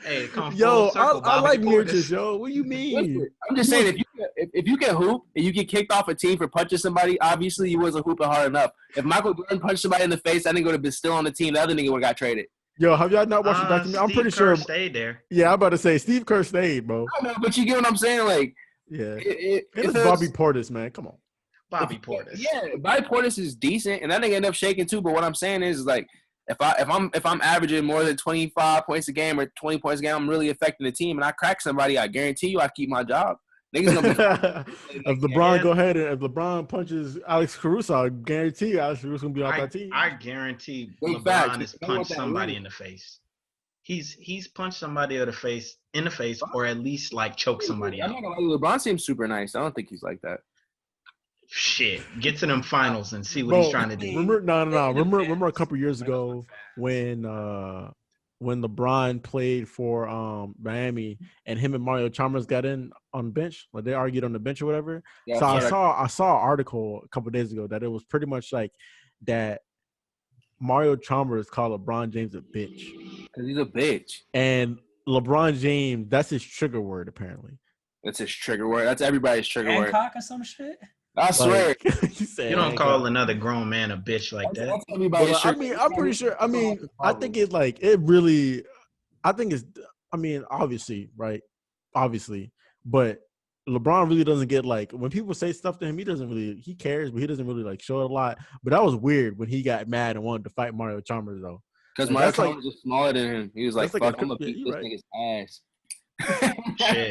Hey, yo, I like Mirotic, yo. What do you mean? I'm just saying, if you can hoop and you get kicked off a team for punching somebody, obviously you wasn't hooping hard enough. If Michael Jordan punched somebody in the face, that nigga would have been still on the team. The other nigga would have got traded. Yo, have y'all not watched the documentary? I'm pretty sure. Stayed there. Yeah, I'm about to say Steve Kerr stayed, bro. I know, but you get what I'm saying? Like, yeah, it's Bobby Portis, man. Come on. Bobby Portis. Yeah, Bobby Portis is decent, and that nigga ended up shaking too. But what I'm saying is, like, If I'm averaging more than 25 points a game or 20 points a game, I'm really affecting the team, and I crack somebody, I guarantee you I keep my job. Niggas gonna be if LeBron go ahead and if LeBron punches Alex Caruso, I guarantee you Alex Caruso gonna be off that team. I guarantee LeBron has punched somebody in the face. He's punched somebody in the face, or at least like choked somebody out. LeBron seems super nice. I don't think he's like that. Shit, get to them finals and see what he's trying to do. Remember a couple years ago when LeBron played for Miami and him and Mario Chalmers got in on the bench, like they argued on the bench or whatever. Yeah, so I saw an article a couple days ago that it was pretty much like that Mario Chalmers called LeBron James a bitch. Because he's a bitch. And LeBron James, that's his trigger word apparently. That's his trigger word. That's everybody's trigger word. Hancock or some shit? I swear. You don't call another grown man a bitch like that. Well, I mean, I'm pretty sure. I mean, I think it's like obviously, right? Obviously. But LeBron really doesn't get like when people say stuff to him, he cares, but he doesn't really like show it a lot. But that was weird when he got mad and wanted to fight Mario Chalmers though. Because Mario Chalmers was smaller than him. He was like, fuck, I'm gonna beat this nigga's ass.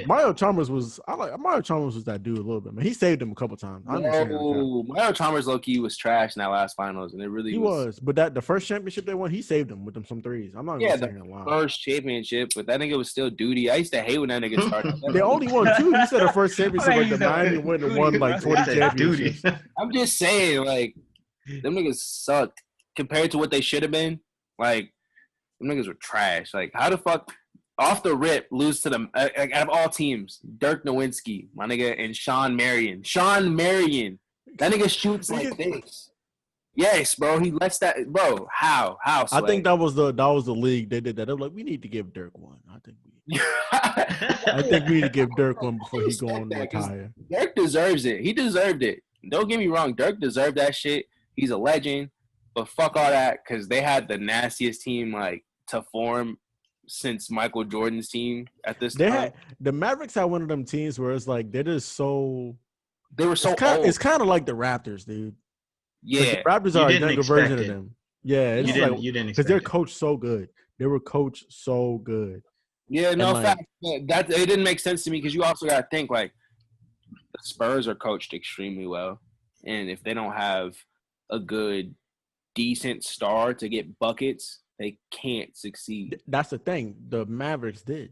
Mario Chalmers was that dude a little bit, man. He saved him a couple times. Mario Chalmers low-key was trash in that last finals, and it really was. But the first championship they won, he saved them with them some threes. I'm not even saying a lot. First championship, but that nigga was still duty. I used to hate when that nigga started. They only won 2. He said the first championship like the Miami won like 20 championships. I'm just saying, like, them niggas sucked compared to what they should have been. Like, them niggas were trash. Like, how the fuck off the rip lose to them out of all teams? Dirk Nowitzki, my nigga, and Sean Marion. That nigga shoots like this. Yes, bro. He lets that, bro. How? Sway? I think that was the league. They did that. They were like, we need to give Dirk one. I think we need to give Dirk one before he go on like higher. Dirk deserves it. He deserved it. Don't get me wrong. Dirk deserved that shit. He's a legend. But fuck all that, because they had the nastiest team like to form since Michael Jordan's team at this time. The Mavericks had one of them teams where it's like they were so old. It's kind of like the Raptors, dude. Yeah, the Raptors are a younger version of them. Yeah, you didn't because they're coached so good. They were coached so good. Yeah, no fact. That it didn't make sense to me because you also got to think like the Spurs are coached extremely well, and if they don't have a good, decent star to get buckets, they can't succeed. That's the thing. The Mavericks did.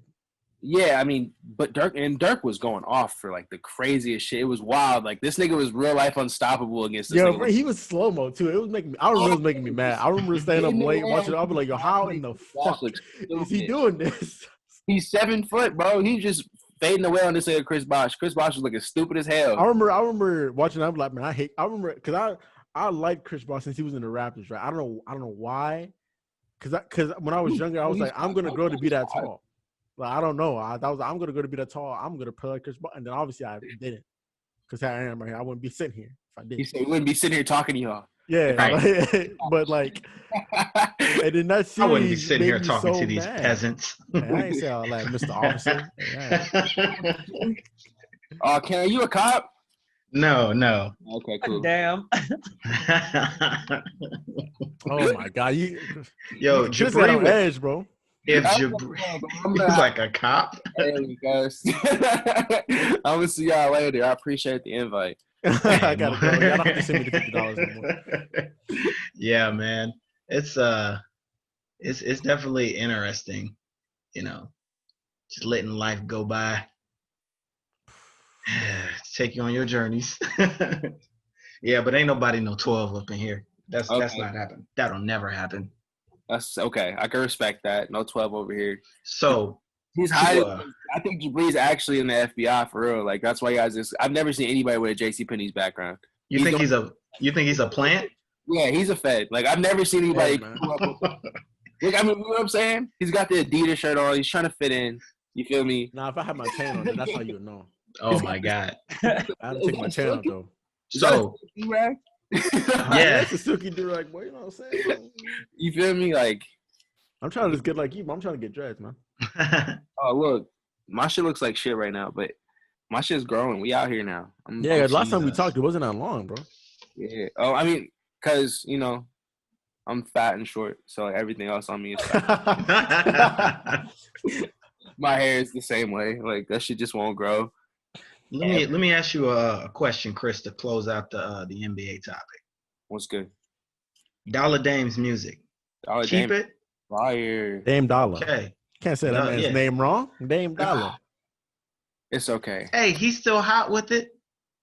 Yeah, I mean, but Dirk was going off for like the craziest shit. It was wild. Like this nigga was real life unstoppable against this nigga. He was slow mo too. It was making me. I remember it was making me mad. I remember staying up late watching. I'll be like, yo, how in the fuck is he doing this? He's 7 foot, bro. He's just fading away on this nigga Chris Bosh. Chris Bosh was looking stupid as hell. I remember watching. I'm like, man, I remember because I liked Chris Bosh since he was in the Raptors, right? I don't know why. Because when I was younger, I was like, I'm gonna grow to be that tall. Like I don't know. I'm gonna go to be that tall. I'm gonna play like Chris Bosh, and then obviously I didn't. Because I am right here. I wouldn't be sitting here if I did. You said we wouldn't be sitting here talking to y'all. Yeah, right. But like, and then that series I wouldn't be sitting here talking to these mad. Peasants. Man, I ain't say all that, Mr. Officer. Ken, are you a cop? No. Okay, cool. Damn. Oh my God, Yo, Jabri on edge, bro. If Jabri like a cop. Hey guys, I'm gonna see y'all later. I appreciate the invite. I gotta go. Y'all don't have to send me the $50 anymore. Yeah, man. It's definitely interesting, just letting life go by. Take you on your journeys. Yeah, but ain't nobody no 12 up in here. That's not happening. That'll never happen. That's okay. I can respect that. No 12 over here. So he's hiding. I think Jabri's actually in the FBI for real. Like that's why guys. I've never seen anybody with a JCPenney's background. You think he's a plant? Yeah, he's a Fed. Like I've never seen anybody. Look, I mean, you know what I'm saying? He's got the Adidas shirt on. He's trying to fit in. You feel me? Nah, if I had my chain on, then that's how you would know. Oh my God! I had to take my chain off though. So yeah, that's a silky Durag, boy. You know what I'm saying? You feel me? Like I'm trying to just get like you, but I'm trying to get dreads, man. Oh look, my shit looks like shit right now, but my shit's growing. We out here now. Yeah, last time we talked, it wasn't that long, bro. Yeah. Oh, I mean, cause I'm fat and short, so like, everything else on me is fat. My hair is the same way. Like that shit just won't grow. Let me ask you a question, Chris, to close out the NBA topic. What's good? Dollar Dame's music. Dollar Keep Dame. it. Fire. Dame Dollar. Okay. Can't say that man's name wrong. Dame Dollar. It's okay. Hey, he's still hot with it.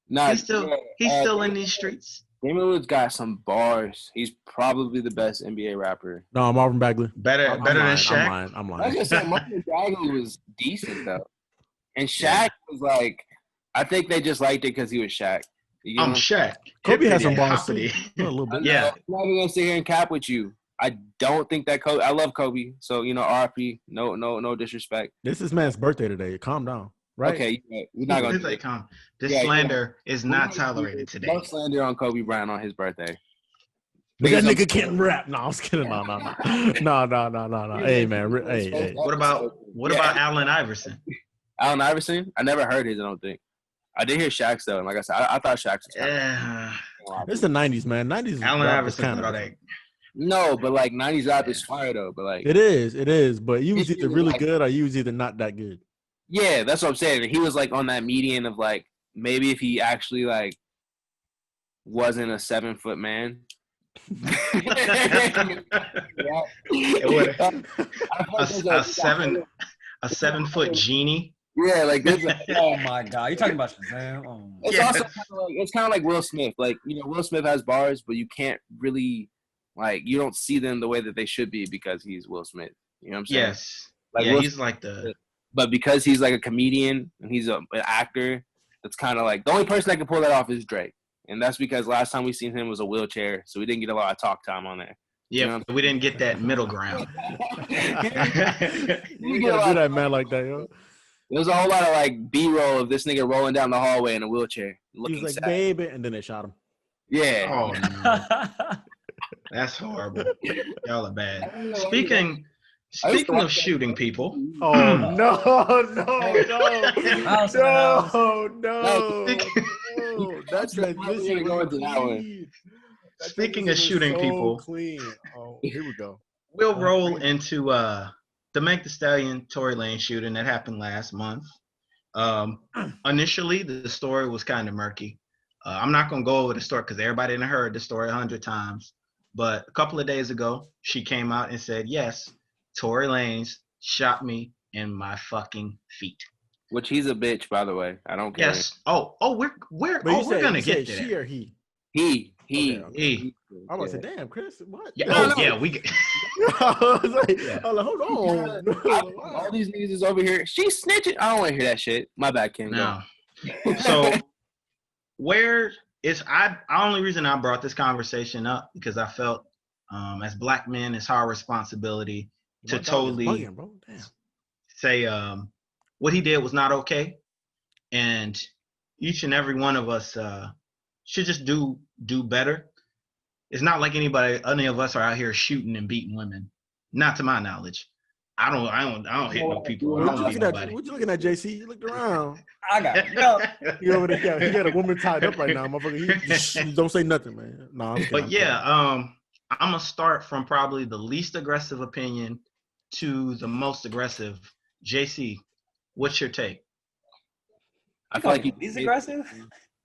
Nah, he's still in these streets. Dame Lillard's got some bars. He's probably the best NBA rapper. No, Marvin Bagley. Better than Shaq. I'm lying. I was gonna say Marvin Bagley was decent though, and Shaq was like, I think they just liked it because he was Shaq. I'm Shaq. Kobe has some bars too. A little bit. Yeah. I'm not even gonna sit here and cap with you. I don't think that Kobe. I love Kobe, so RP. No disrespect. This is man's birthday today. Calm down. Right? Okay, we're not gonna. This slander is not tolerated today. No slander on Kobe Bryant on his birthday. But that nigga can't rap. No, I was kidding. No. Hey man, hey. What about Allen Iverson? Allen Iverson? I never heard his. I don't think. I did hear Shaq's though, and like I said, I thought Shaq's was It's the 90s, man. 90s. Allen Iverson kind of like. No, but like 90s rap is fire though. But like it is. But you was either really good or you was either not that good. Yeah, that's what I'm saying. He was like on that median of like maybe if he actually like wasn't a 7-foot man. A 7-foot genie. Yeah, like this. Oh my God, you talking about Shazam? Oh. It's also kind of like Will Smith. Like Will Smith has bars, but you can't really you don't see them the way that they should be because he's Will Smith. You know what I'm saying? Yes. He's like the. But because he's like a comedian and he's an actor, that's kind of like the only person that can pull that off is Drake. And that's because last time we seen him was a wheelchair, so we didn't get a lot of talk time on there. Yeah, we didn't get that middle ground. You gotta do that man like that, yo. There was a whole lot of like B-roll of this nigga rolling down the hallway in a wheelchair. He was like, baby, and then they shot him. Yeah. Oh, no. That's horrible. Y'all are bad. Speaking of shooting people. Oh, no. That's transition going to that one. Speaking of shooting people. Clean. Oh, here we go. We'll roll into the Meg Thee Stallion Tory Lanez shooting that happened last month. Initially, the story was kind of murky. I'm not going to go over the story because everybody done heard the story 100 times. But a couple of days ago, she came out and said, yes, Tory Lanez shot me in my fucking feet. Which he's a bitch, by the way. I don't care. Yes. We're gonna get there. She or he? He. He. I was like, damn, Chris, what? Yeah. We. I was like, hold on. All these niggas is over here. She's snitching. I don't want to hear that shit. My bad, Ken. No. So, where is only reason I brought this conversation up because I felt, as black men, it's our responsibility to totally say what he did was not okay, and each and every one of us should just do better. It's not like any of us are out here shooting and beating women. Not to my knowledge. I don't hit no people. What you looking at, JC? You looked around. I got it. You over there? He got a woman tied up right now, motherfucker. Don't say nothing, man. No, I'm gonna start from probably the least aggressive opinion to the most aggressive. JC, what's your take? I feel like he's aggressive.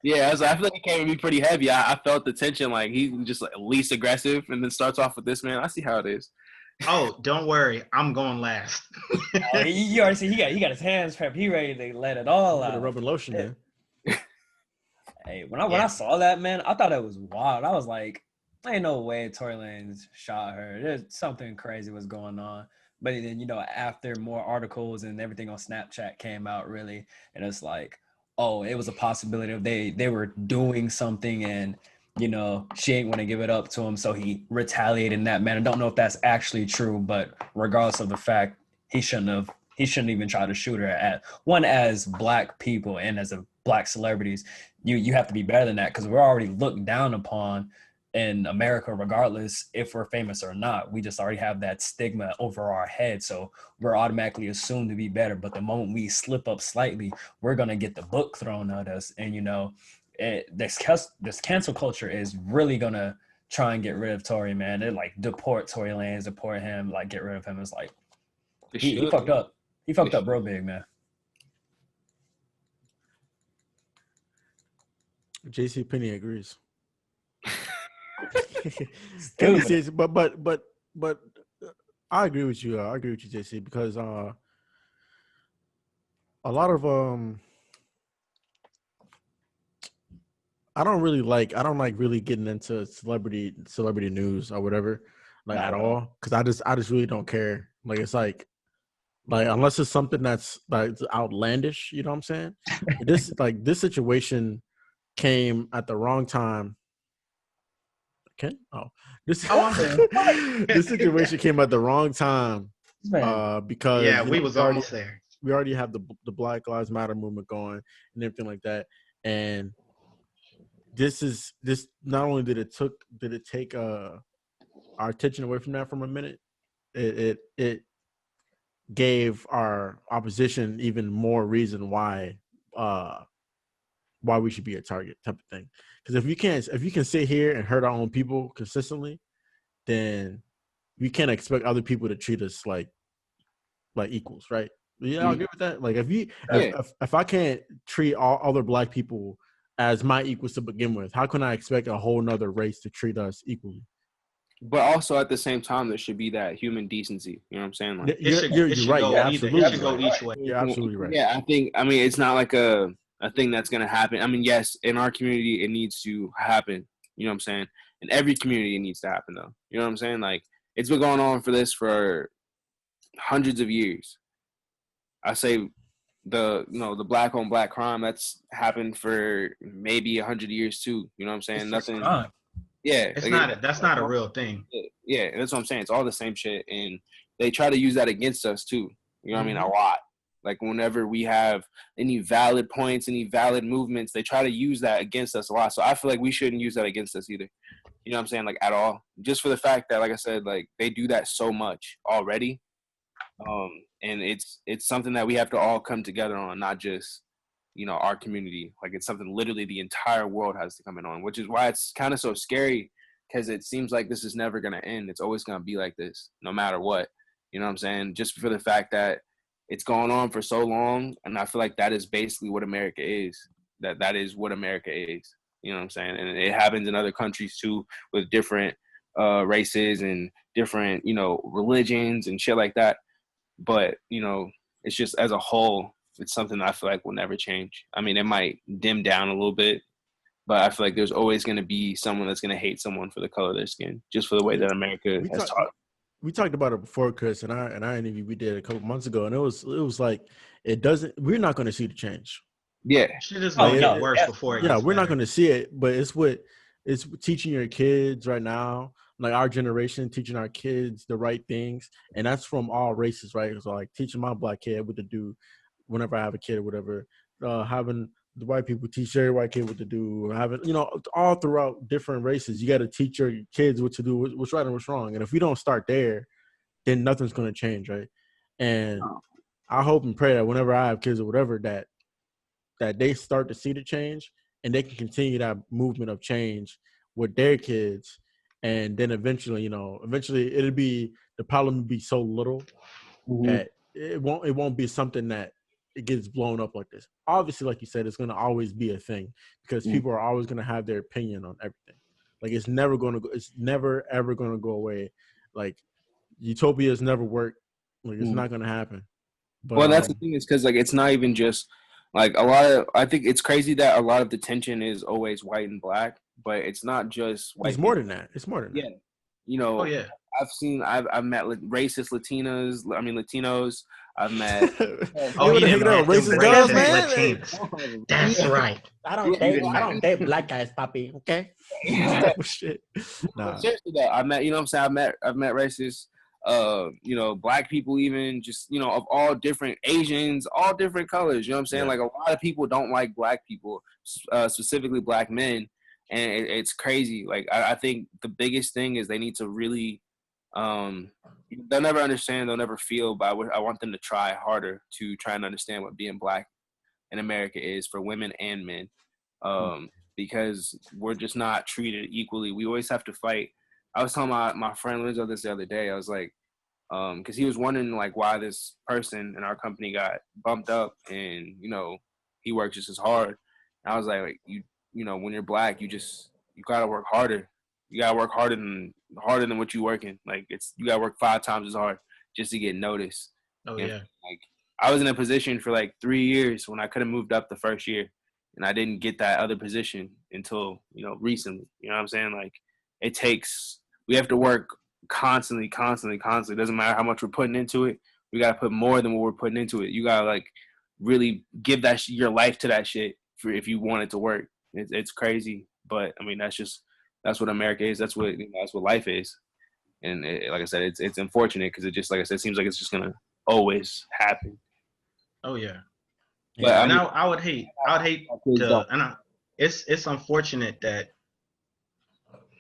Yeah, I feel like he came to be pretty heavy. I felt the tension, like he's just like least aggressive, and then starts off with this man. I see how it is. Oh, don't worry, I'm going last. You already see he got his hands prepped. He ready to let it all out. Rubbing lotion there. Hey, when I saw that, man, I thought it was wild. I was like, ain't no way Tory Lanez shot her. There's something crazy was going on. But then, after more articles and everything on Snapchat came out, really, and it's like, oh, it was a possibility of they were doing something and, she ain't want to give it up to him. So he retaliated in that manner. Don't know if that's actually true, but regardless of the fact, he shouldn't even try to shoot her as black people and as a black celebrities. You have to be better than that because we're already looked down upon in America, regardless if we're famous or not. We just already have that stigma over our head. So we're automatically assumed to be better. But the moment we slip up slightly, we're going to get the book thrown at us. And, this cancel culture is really going to try and get rid of Tory, man. They like deport Tory Lanez, deport him, like get rid of him. It's like he fucked up. He fucked up real big, man. JC Penny agrees. But I agree with you. I agree with you, JC, because a lot of I don't like really getting into celebrity news or whatever, like at all, because I just really don't care. Like it's like unless it's something that's like outlandish, you know what I'm saying? This situation came at the wrong time. This situation came at the wrong time because we was almost there. We already have the Black Lives Matter movement going and everything like that, and this not only did it take our attention away from that for a minute, it gave our opposition even more reason why we should be a target type of thing. Because if you can sit here and hurt our own people consistently, then we can't expect other people to treat us like equals, right? Yeah, I agree with that. Like if I can't treat all other Black people as my equals to begin with, how can I expect a whole nother race to treat us equally? But also at the same time, there should be that human decency. You know what I'm saying? Like, you're right. You're absolutely it should go each way. You're absolutely right. Yeah, I mean, it's not like a thing that's going to happen. I mean, yes, in our community, it needs to happen. You know what I'm saying? In every community, it needs to happen, though. You know what I'm saying? Like, it's been going on for hundreds of years. I say the Black on Black crime, that's happened for maybe 100 years, too. You know what I'm saying? Nothing. Yeah. That's not a real thing. Yeah, that's what I'm saying. It's all the same shit. And they try to use that against us, too. You know what I mean? A lot. Like, whenever we have any valid points, any valid movements, they try to use that against us a lot. So I feel like we shouldn't use that against us either. You know what I'm saying? Like, at all. Just for the fact that, like I said, like, they do that so much already. And it's something that we have to all come together on, not just, our community. Like, it's something literally the entire world has to come in on, which is why it's kind of so scary, because it seems like this is never going to end. It's always going to be like this, no matter what. You know what I'm saying? Just for the fact that it's gone on for so long, and I feel like that is basically what America is. That is what America is. You know what I'm saying? And it happens in other countries too, with different races and different, religions and shit like that. But, it's just as a whole, it's something that I feel like will never change. I mean, it might dim down a little bit, but I feel like there's always going to be someone that's going to hate someone for the color of their skin, just for the way that America has taught. We talked about it before, Chris, and our interview we did a couple months ago, and it was like we're not going to see the change. Yeah, shit is going to get worse before it gets we're better. not going to see it, but it's teaching your kids right now, like our generation, teaching our kids the right things, and that's from all races, right? So like teaching my Black kid what to do whenever I have a kid or whatever, having the white people teach every white kid what to do, having all throughout different races, you got to teach your kids what to do, what's right and what's wrong. And if we don't start there, then nothing's going to change, right? And I hope and pray that whenever I have kids or whatever, that they start to see the change and they can continue that movement of change with their kids. And then eventually it'll be, the problem will be so little that it won't be something that it gets blown up like this. Obviously, like you said, it's going to always be a thing because people are always going to have their opinion on everything. Like it's never ever going to go away. Like utopias never work. Like it's not going to happen. But, well, that's the thing, is because like it's not even just like I think it's crazy that a lot of the tension is always white and Black, but it's not just white. It's more than that. It's more than that. Yeah. I've met racist Latinos. I've met. Racist girls, man. That's right. I don't date Black guys, Poppy. Okay. Shit. Nah. Seriously, though, I've met racist, Black people, even just of all different Asians, all different colors. You know what I'm saying? Like a lot of people don't like Black people, specifically Black men, and it's crazy. Like I think the biggest thing is they need to really. They'll never understand, they'll never feel, but I want them to try harder to try and understand what being Black in America is for women and men. because we're just not treated equally. We always have to fight. I was telling my friend Linzo this the other day. I was like, because he was wondering like why this person in our company got bumped up, and he works just as hard. And I was like you when you're black, you gotta work harder. You gotta work harder than what you working. Like you gotta work 5 times as hard just to get noticed. Oh and yeah. Like I was in a position for like 3 years when I could have moved up the first year, and I didn't get that other position until recently. You know what I'm saying? Like we have to work constantly. It doesn't matter how much we're putting into it. We gotta put more than what we're putting into it. You gotta like really give that your life to that shit if you want it to work. It's crazy, but I mean that's what America is. That's what that's what life is. And like I said, it's unfortunate because it just, like I said, seems like it's just gonna always happen. Oh yeah. But yeah, and I would hate to, and it's unfortunate that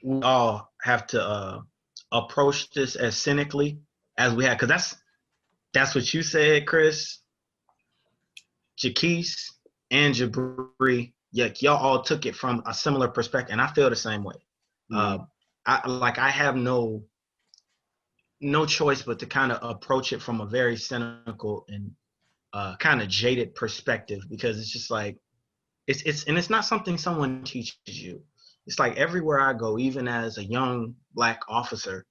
we all have to approach this as cynically as we have, because that's what you said, Chris, Jaquise, and Jabri. Y'all all took it from a similar perspective, and I feel the same way. Mm-hmm. I have no choice but to kind of approach it from a very cynical and kind of jaded perspective, because it's just like it's not something someone teaches you. It's like everywhere I go, even as a young Black officer,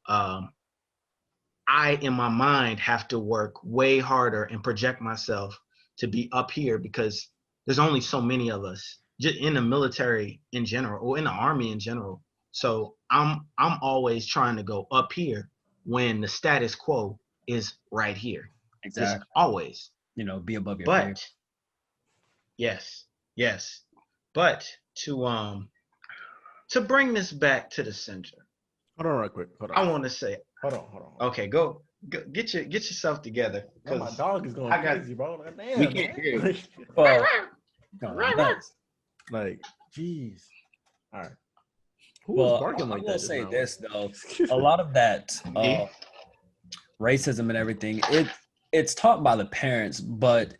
I in my mind have to work way harder and project myself to be up here, because there's only so many of us just in the military in general, or in the Army in general. So I'm always trying to go up here when the status quo is right here. Exactly. It's always. Be above your pay. Yes. But to bring this back to the center. Hold on right quick. Hold on. I want to say. Hold on. Okay, go get yourself together. Bro, my dog is going crazy, bro. Damn, we can't hear it. Like, jeez. All right. I will say this though, a lot of that racism and everything, it's taught by the parents, but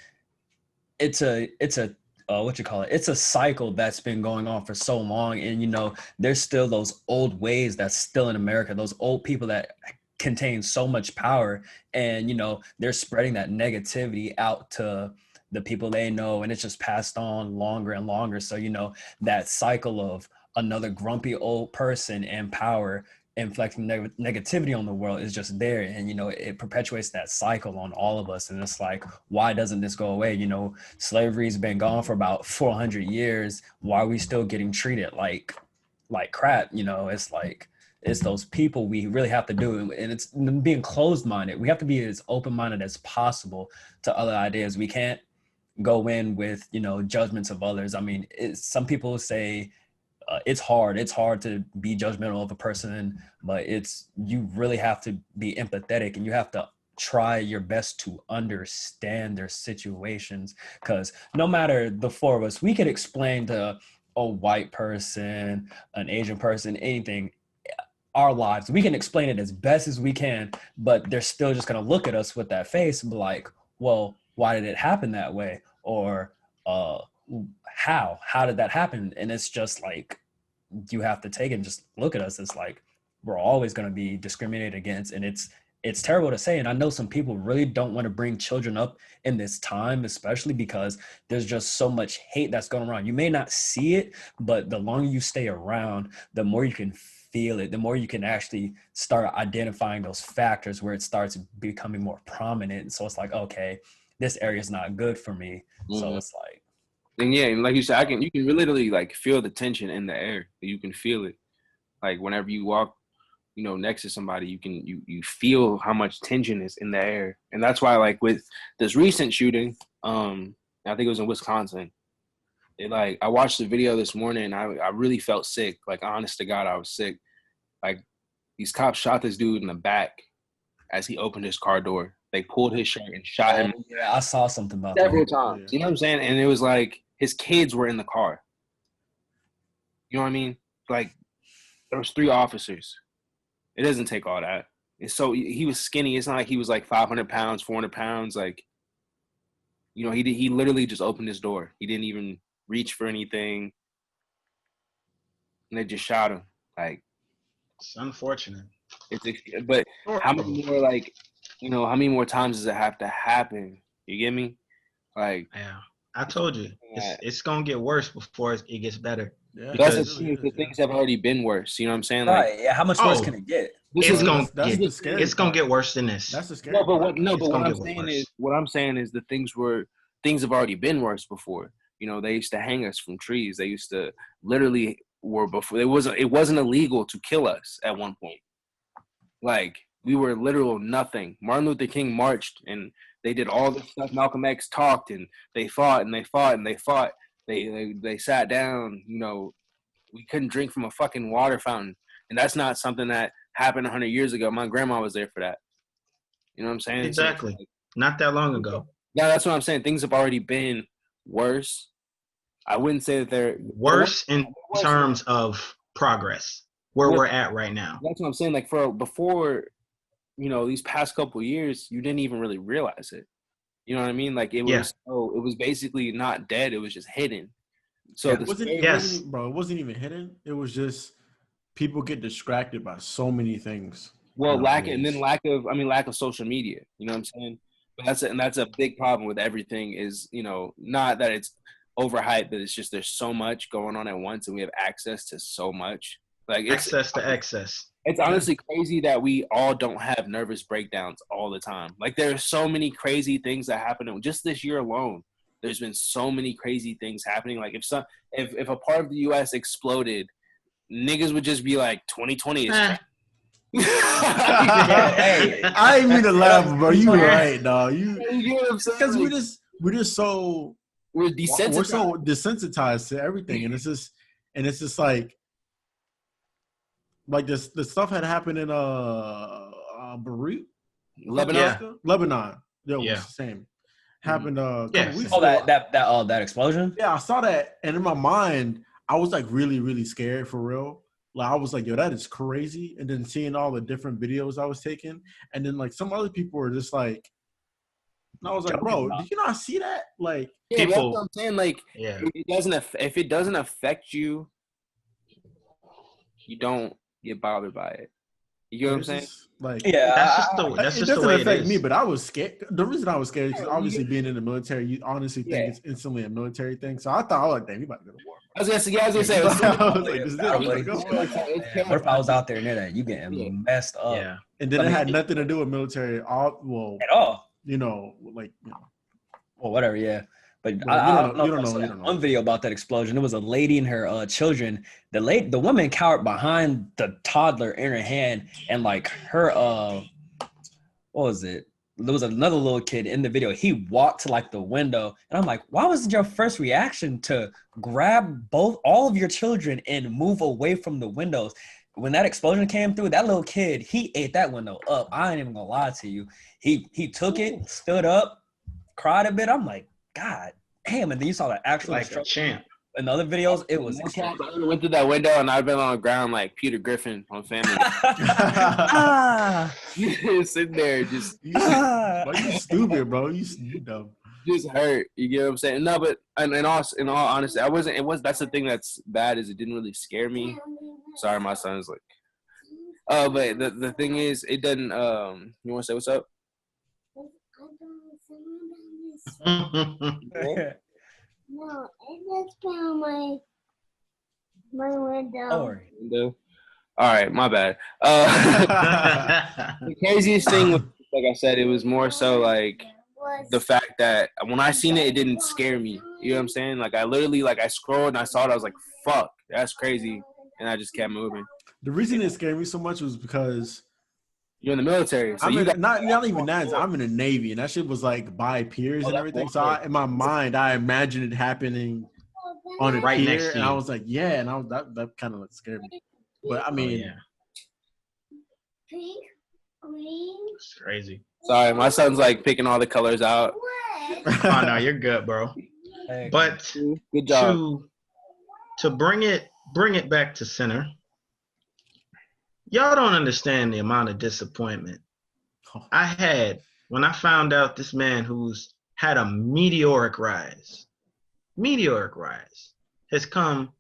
it's a it's a cycle that's been going on for so long, and there's still those old ways that's still in America, those old people that contain so much power, and they're spreading that negativity out to the people they know, and it's just passed on longer and longer. So that cycle of another grumpy old person in power inflicting negativity on the world is just there, and it perpetuates that cycle on all of us. And it's like, why doesn't this go away? Slavery's been gone for about 400 years. Why are we still getting treated like crap? It's like, it's those people we really have to do, and it's being closed-minded. We have to be as open-minded as possible to other ideas. We can't go in with judgments of others. I mean, some people say it's hard to be judgmental of a person, but you really have to be empathetic, and you have to try your best to understand their situations, because no matter the four of us, we could explain to a white person, an Asian person, anything, our lives, we can explain it as best as we can, but they're still just going to look at us with that face and be like, well, why did it happen that way? Or how did that happen? And it's just like, you have to take it and just look at us. It's like, we're always going to be discriminated against, and it's terrible to say. And I know some people really don't want to bring children up in this time, especially because there's just so much hate that's going around. You may not see it, but the longer you stay around, the more you can feel it, the more you can actually start identifying those factors where it starts becoming more prominent. So it's like, okay, this area is not good for me. Mm-hmm. So it's like, and yeah, and like you said, you can literally like feel the tension in the air. You can feel it, like whenever you walk, next to somebody, you feel how much tension is in the air. And that's why, like, with this recent shooting, I think it was in Wisconsin. I watched the video this morning, and I really felt sick. Like, honest to God, I was sick. Like, these cops shot this dude in the back as he opened his car door. They pulled his shirt and shot him. Yeah, I saw something about several times. Yeah. You know what I'm saying? And it was like his kids were in the car. You know what I mean? Like, there was 3 officers. It doesn't take all that. And so he was skinny. It's not like he was like 500 pounds, 400 pounds. Like, he literally just opened his door. He didn't even reach for anything. and they just shot him. Like, it's unfortunate. But how many more, like, how many more times does it have to happen? You get me? Like, yeah, I told you, it's gonna get worse before it gets better. Yeah, that's the thing. The things have already been worse. You know what I'm saying? Like, right? Yeah. How much worse can it get? It's gonna get worse than this. That's the scary part. What I'm saying is the things have already been worse before. They used to hang us from trees. They used to literally it wasn't illegal to kill us at one point. Like, we were literal nothing. Martin Luther King marched and they did all this stuff. Malcolm X talked and they fought and they fought and they fought. They sat down. We couldn't drink from a fucking water fountain, and that's not something that happened 100 years ago. My grandma was there for that. You know what I'm saying? Exactly. So not that long ago. Yeah, that's what I'm saying. Things have already been worse. I wouldn't say that they're worse in terms of progress where we're at right now. That's what I'm saying. Like, before, these past couple of years, you didn't even really realize it. You know what I mean? Like, it was basically not dead. It was just hidden. So it wasn't even hidden. It was just people get distracted by so many things. Well, lack of social media. You know what I'm saying? But that's a big problem with everything. Is not that it's overhyped, but it's just there's so much going on at once, and we have access to so much. Like, access to excess. It's honestly crazy that we all don't have nervous breakdowns all the time. Like, there are so many crazy things that happen just this year alone. There's been so many crazy things happening. Like, if a part of the U.S. exploded, niggas would just be like, 2020 is crazy. Hey, I ain't mean to laugh, bro. You right, dog. You know what I'm saying? Because we're so desensitized to everything, and it's just like this. The stuff had happened in Beirut, Lebanon. Lebanon. Yeah, it was the same. Happened a couple weeks ago. that explosion. Yeah, I saw that, and in my mind, I was like really, really scared for real. Like, I was like, yo, that is crazy. And then seeing all the different videos I was taking, and then like some other people were just like, and I was like, bro, did you not see that? Like, people, that's what I'm saying. Like, if it doesn't affect you, you don't get bothered by it. You know what I'm saying? Like, that's just the way it affect me, but I was scared. The reason I was scared is obviously being in the military, you honestly think it's instantly a military thing. So I thought, I was like, damn, you about to go to war. I was gonna say, what if I was out there near that? You getting messed up. Yeah. And then it had nothing to do with military at all. Well, whatever, yeah. But I don't know. One video about that explosion. There was a lady and her children. The woman cowered behind the toddler in her hand, and like her what was it? There was another little kid in the video. He walked to like the window, and I'm like, why was your first reaction to grab all of your children and move away from the windows? When that explosion came through, that little kid, he ate that window up. I ain't even gonna lie to you. He took it, stood up, cried a bit. I'm like, God damn. And then you saw the actual like a champ. In the other videos, it was. I went through that window and I've been on the ground like Peter Griffin on Family. Sitting there just. You stupid, bro. You dumb. Just hurt. You get what I'm saying? No, but in all honesty, that's the thing that's bad is it didn't really scare me. Sorry, my son's like. But the thing is, it doesn't. You want to say what's up? No, I just found my window. All right, my bad. The craziest thing, like I said, it was more so like the fact that when I seen it, it didn't scare me. You know what I'm saying? Like, I literally, like, I scrolled and I saw it. I was like, fuck, that's crazy. And I just kept moving. The reason it scared me so much was because you're in the military. So not even that. I'm in the Navy, and that shit was like by piers and everything. So in my mind, I imagined it happening on a right pier, next to and you. I was like, yeah, and that kind of scared me. But I mean, Pink, green. It's crazy. Sorry, my son's like picking all the colors out. Oh no, you're good, bro. But good job. To bring it back to center. Y'all don't understand the amount of disappointment I had when I found out this man who's had a meteoric rise has come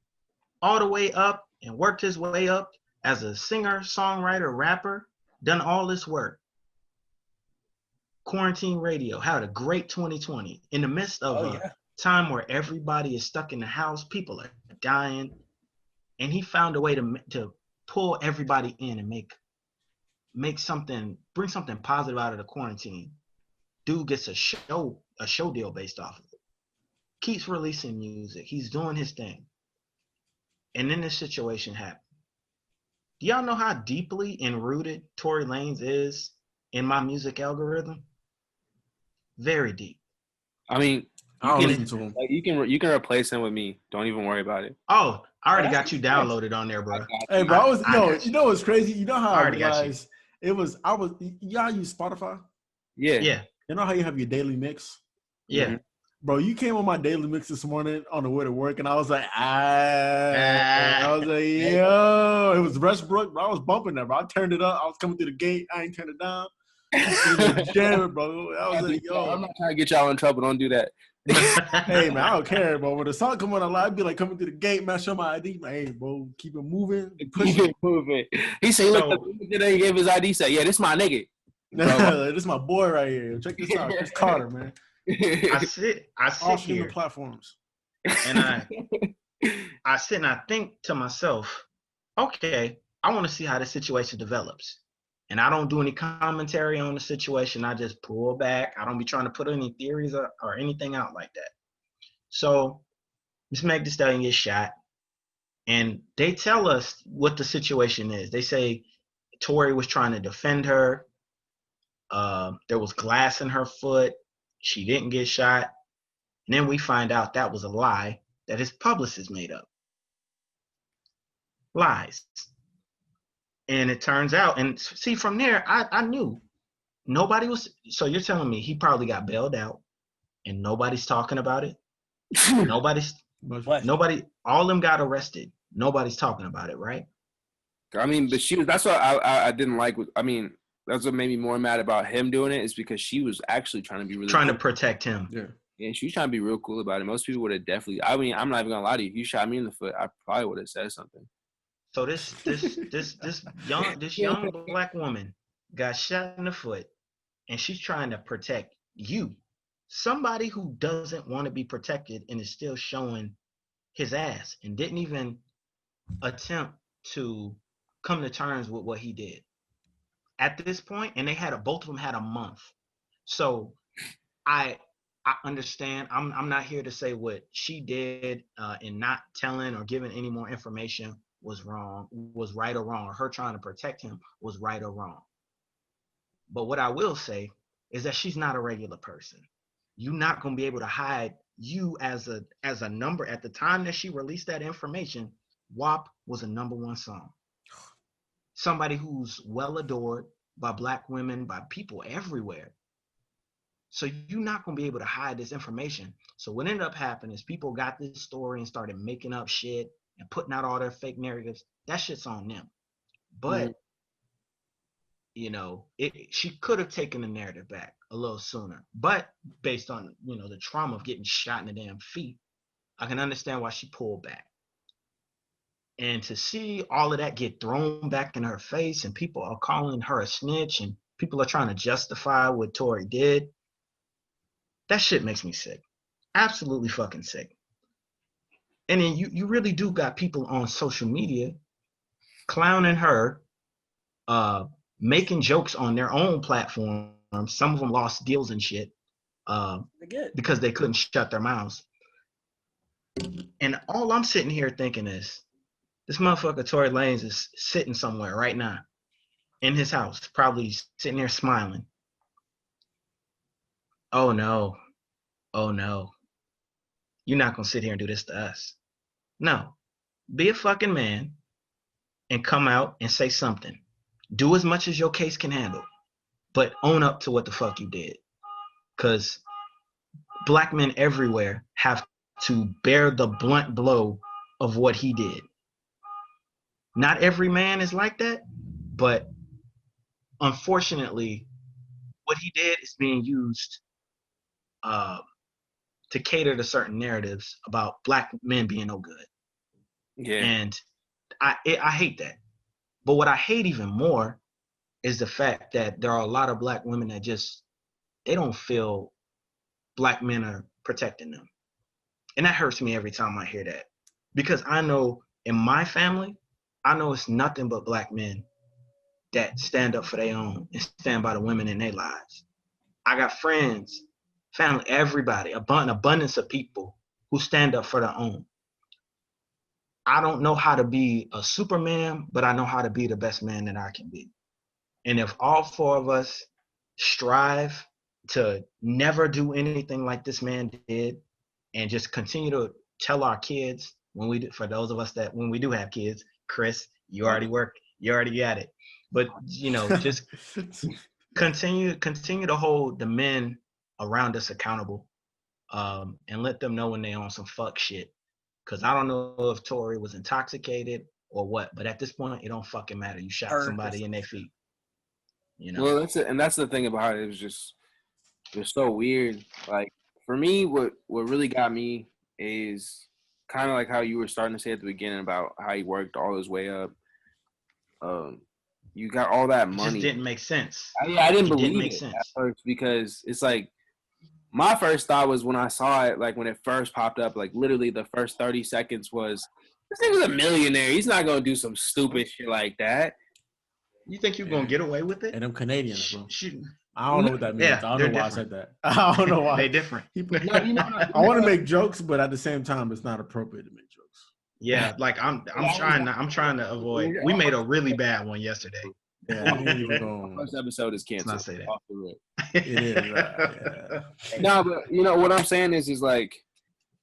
all the way up and worked his way up as a singer, songwriter, rapper, done all this work. Quarantine radio, had a great 2020 in the midst of a time where everybody is stuck in the house, people are dying, and he found a way to pull everybody in and make something, bring something positive out of the quarantine. Dude gets a show deal based off of it. Keeps releasing music. He's doing his thing. And then this situation happened. Do y'all know how deeply enrooted Tory Lanez is in my music algorithm? Very deep. I mean, I don't listen to him. Like, you can replace him with me. Don't even worry about it. Oh, I already got you downloaded on there, bro. Hey, bro, you know what's crazy? You know how I realized y'all use Spotify? Yeah. You know how you have your daily mix? Yeah. Mm-hmm. Bro, you came on my daily mix this morning on the way to work, and I was like, I was like, yo, it was Westbrook, bro. I was bumping that, bro. I turned it up. I was coming through the gate. I ain't turned it down. Damn it, bro. I was like, yo. I'm not trying to get y'all in trouble. Don't do that. Hey, man, I don't care, bro. When the song come on, I'd be like coming through the gate, man, show my ID. Man, hey, bro, keep it moving. Keep it moving. He said, look, he gave his ID. Said, yeah, this my nigga. This is my boy right here. Check this out. It's Carter, man. I sit here, the platforms, and I sit and I think to myself, okay, I want to see how the situation develops, and I don't do any commentary on the situation. I just pull back. I don't be trying to put any theories or anything out like that. So Miss Meg Thee Stallion gets shot, and they tell us what the situation is. They say Tory was trying to defend her. There was glass in her foot. She didn't get shot. And then we find out that was a lie that his publicist made up. Lies. And it turns out, and see, from there, I knew nobody was. So you're telling me he probably got bailed out and nobody's talking about it? Nobody, all them got arrested. Nobody's talking about it, right? I mean, but that's what I didn't like. I mean, that's what made me more mad about him doing it, is because she was actually trying to be really trying cool. to protect him. Yeah, she was trying to be real cool about it. Most people would have definitely. I mean, I'm not even gonna lie to you. If you shot me in the foot, I probably would have said something. So this young black woman got shot in the foot, and she's trying to protect you, somebody who doesn't want to be protected and is still showing his ass and didn't even attempt to come to terms with what he did. At this point, and both of them had a month. So I understand. I'm not here to say what she did in not telling or giving any more information was right or wrong, or her trying to protect him was right or wrong. But what I will say is that she's not a regular person. You're not going to be able to hide you as a number. At the time that she released that information, WAP was a #1 song. Somebody who's well adored by black women, by people everywhere. So you're not going to be able to hide this information. So what ended up happening is people got this story and started making up shit and putting out all their fake narratives. That shit's on them. But, you know, she could have taken the narrative back a little sooner. But based on, you know, the trauma of getting shot in the damn feet, I can understand why she pulled back. And to see all of that get thrown back in her face, and people are calling her a snitch, and people are trying to justify what Tory did, that shit makes me sick. Absolutely fucking sick. And then you really do got people on social media clowning her, making jokes on their own platform. Some of them lost deals and shit because they couldn't shut their mouths. And all I'm sitting here thinking is, this motherfucker Tory Lanez is sitting somewhere right now in his house, probably sitting there smiling. Oh no. You're not going to sit here and do this to us. No. Be a fucking man and come out and say something. Do as much as your case can handle, but own up to what the fuck you did. Because black men everywhere have to bear the blunt blow of what he did. Not every man is like that, but unfortunately, what he did is being used to cater to certain narratives about black men being no good. Yeah. And I hate that. But what I hate even more is the fact that there are a lot of black women that they don't feel black men are protecting them. And that hurts me every time I hear that. Because I know in my family, I know it's nothing but black men that stand up for their own and stand by the women in their lives. I got friends, family, everybody, an abundance of people who stand up for their own. I don't know how to be a Superman, but I know how to be the best man that I can be. And if all four of us strive to never do anything like this man did, and just continue to tell our kids for those of us that when we do have kids, Chris, you already got it. But just continue to hold the men around us accountable, and let them know when they on some fuck shit. Cause I don't know if Tory was intoxicated or what, but at this point, it don't fucking matter. You shot somebody in their feet. Well, that's the thing about it. It was just so weird. Like for me, what really got me is kind of like how you were starting to say at the beginning about how he worked all his way up. You got all that money. It just didn't make sense. I didn't believe it at first because it's like my first thought was when I saw it, like when it first popped up, like literally the first 30 seconds was, this nigga's a millionaire. He's not going to do some stupid shit like that. You think you're going to get away with it? And them Canadians, bro. I don't know what that means. Yeah, I don't know why I said that. I don't know why. They're different. I want to make jokes, but at the same time, it's not appropriate to make jokes. Yeah, like I'm trying to avoid. We made a really bad one yesterday. Yeah, I didn't even go. First episode is canceled. Let's not say that. Off the rip. It is. Yeah. No, but what I'm saying is like,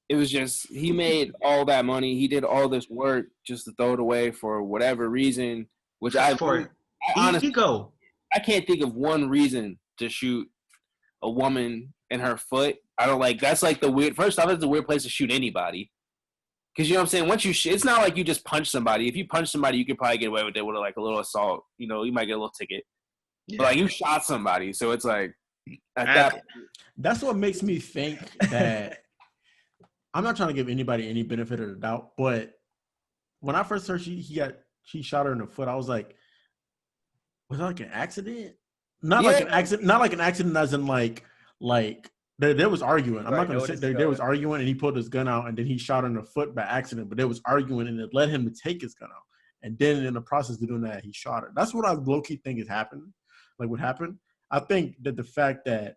it was just he made all that money. He did all this work just to throw it away for whatever reason. Which I honestly I can't think of one reason to shoot a woman in her foot. I don't like. That's like the weird. First off, it's a weird place to shoot anybody. Because you know what I'm saying? Once you it's not like you just punch somebody. If you punch somebody, you could probably get away with it with like a little assault. You might get a little ticket. Yeah. But like you shot somebody, so it's like that's what makes me think that I'm not trying to give anybody any benefit of the doubt, but when I first heard she shot her in the foot, I was like, was that like an accident? Not like an accident as in like They was arguing. I'm not going to say they was arguing, and he pulled his gun out, and then he shot her in the foot by accident. But they was arguing, and it led him to take his gun out. And then in the process of doing that, he shot her. That's what I low-key think is happening. Like what happened. I think that the fact that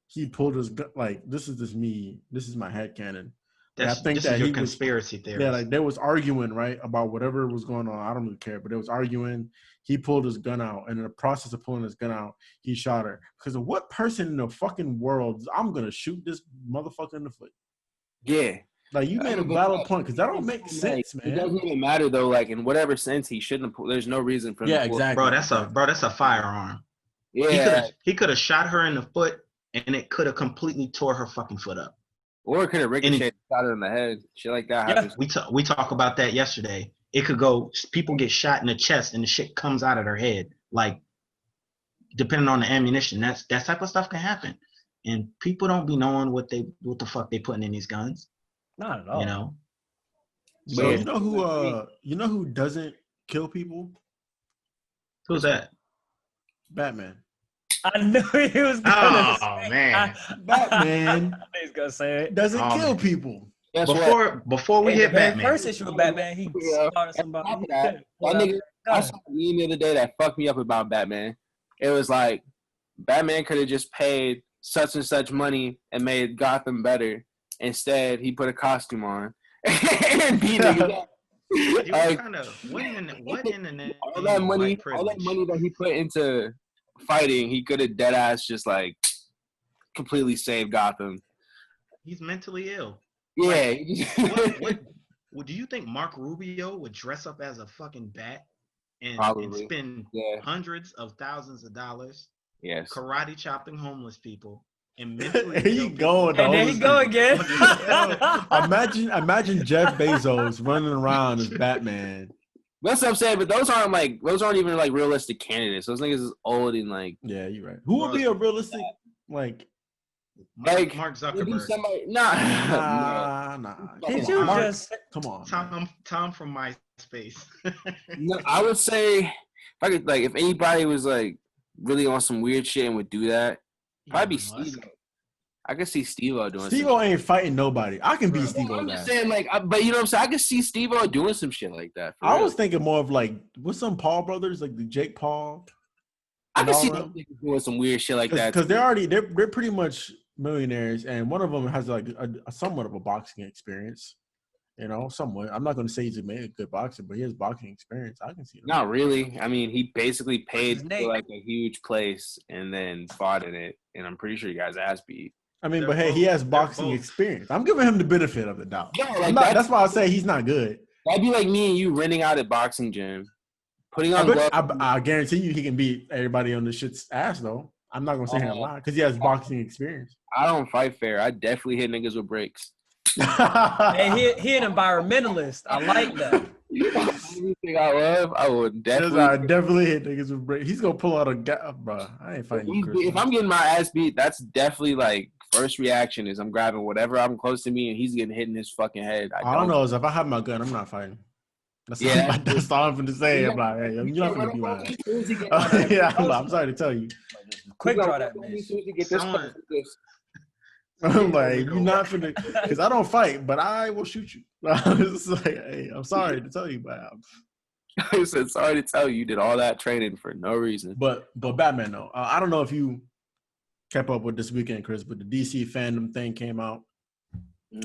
he pulled his gun, like this is just me. This is my headcanon. I think that he conspiracy theory. Yeah, like they was arguing right about whatever was going on. I don't really care, but they was arguing. He pulled his gun out, and in the process of pulling his gun out, he shot her. Because of what person in the fucking world I'm gonna shoot this motherfucker in the foot? Yeah, like you made a valid point because that don't make sense, man. It doesn't even matter though. Like in whatever sense, he shouldn't have. There's no reason for him. Yeah, exactly. That's a firearm. Yeah, he could have shot her in the foot, and it could have completely tore her fucking foot up. Or it could have ricocheted, shot her in the head. Shit like that happens. Yeah, we talk about that yesterday. It could go. People get shot in the chest, and the shit comes out of their head. Like, depending on the ammunition, that type of stuff can happen. And people don't be knowing what the fuck they putting in these guns. Not at all. So you know who doesn't kill people? Who's that? Batman. I knew he was gonna say man. Batman he's gonna say it. Doesn't kill people. Before we hit Batman. First issue of Batman, he started somebody. I saw an email the other day that fucked me up about Batman. It was like Batman could have just paid such and such money and made Gotham better. Instead, he put a costume on and beat niggas up. All that money that he put into fighting, he could have dead ass just like completely saved Gotham. He's mentally ill. Yeah. What do you think Mark Rubio would dress up as a fucking bat and spend hundreds of thousands of dollars? Yes. Karate chopping homeless people and mentally there you go. And there you go again. Imagine Jeff Bezos running around as Batman. That's what I'm saying, but those aren't even like realistic candidates. Those niggas is old and like. Yeah, you're right. Who would be a realistic Mark Zuckerberg? Nah. Did you just come on? Tom from My space. No, I would say if I could, like, if anybody was like really on some weird shit and would do that, probably be Steve. I could see Steve-O doing. Steve-O ain't fighting nobody. I can beat Steve-O's I'm just ass. saying, like, but you know what I'm saying? I could see Steve-O doing some shit like that. I was thinking more of like what's some Paul brothers, like the Jake Paul. I can see them doing some weird shit like that because they're pretty much millionaires, and one of them has like a somewhat of a boxing experience. You know, somewhat. I'm not going to say he's a good boxer, but he has boxing experience. I can see that. Not really. I mean, he basically paid for like a huge place and then fought in it, and I'm pretty sure you guys ass beat. I mean, but hey, he has boxing experience. I'm giving him the benefit of the doubt. Yeah, that's why I say he's not good. That'd be like me and you renting out a boxing gym, putting on gloves. I guarantee you he can beat everybody on the shit's ass, though. I'm not going to say him a lie because he has boxing experience. I don't fight fair. I definitely hit niggas with bricks. Hey, he an environmentalist. I like that. Everything I love, I would definitely. I definitely hit niggas with bricks. He's gonna pull out a gap, bro. I ain't fighting. If I'm getting my ass beat, that's definitely like first reaction is I'm grabbing whatever I'm close to me and he's getting hit in his fucking head. I don't know is if I have my gun, I'm not fighting. That's all I'm gonna say. I'm like, hey, you're not gonna be my ass. Yeah, I'm sorry to tell you. Quick draw that bitch. I'm like, you're not finna, because I don't fight, but I will shoot you. It's like, hey, I'm sorry to tell you, but I said sorry to tell you did all that training for no reason. But Batman though, I don't know if you kept up with this weekend, Chris, but the DC Fandom thing came out.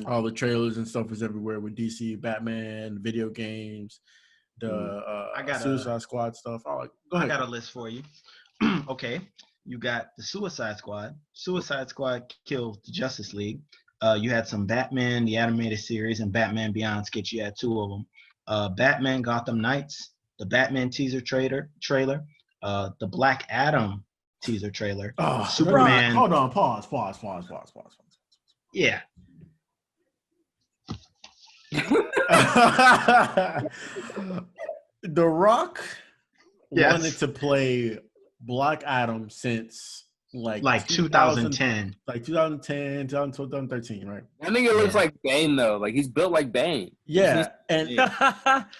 All the trailers and stuff is everywhere with DC, Batman, video games, the Suicide Squad stuff. Oh, go ahead. I got a list for you. Okay. You got the Suicide Squad. Suicide Squad killed the Justice League. You had some Batman, the animated series, and Batman Beyond sketch. You had two of them. Batman Gotham Knights, the Batman teaser trailer, the Black Adam teaser trailer. Oh, Superman. Hold on. Pause. Yeah. The Rock wanted to play Black Adam since like 2010. Like 2010, 2013, right? That nigga looks like Bane though. Like he's built like Bane. Yeah. And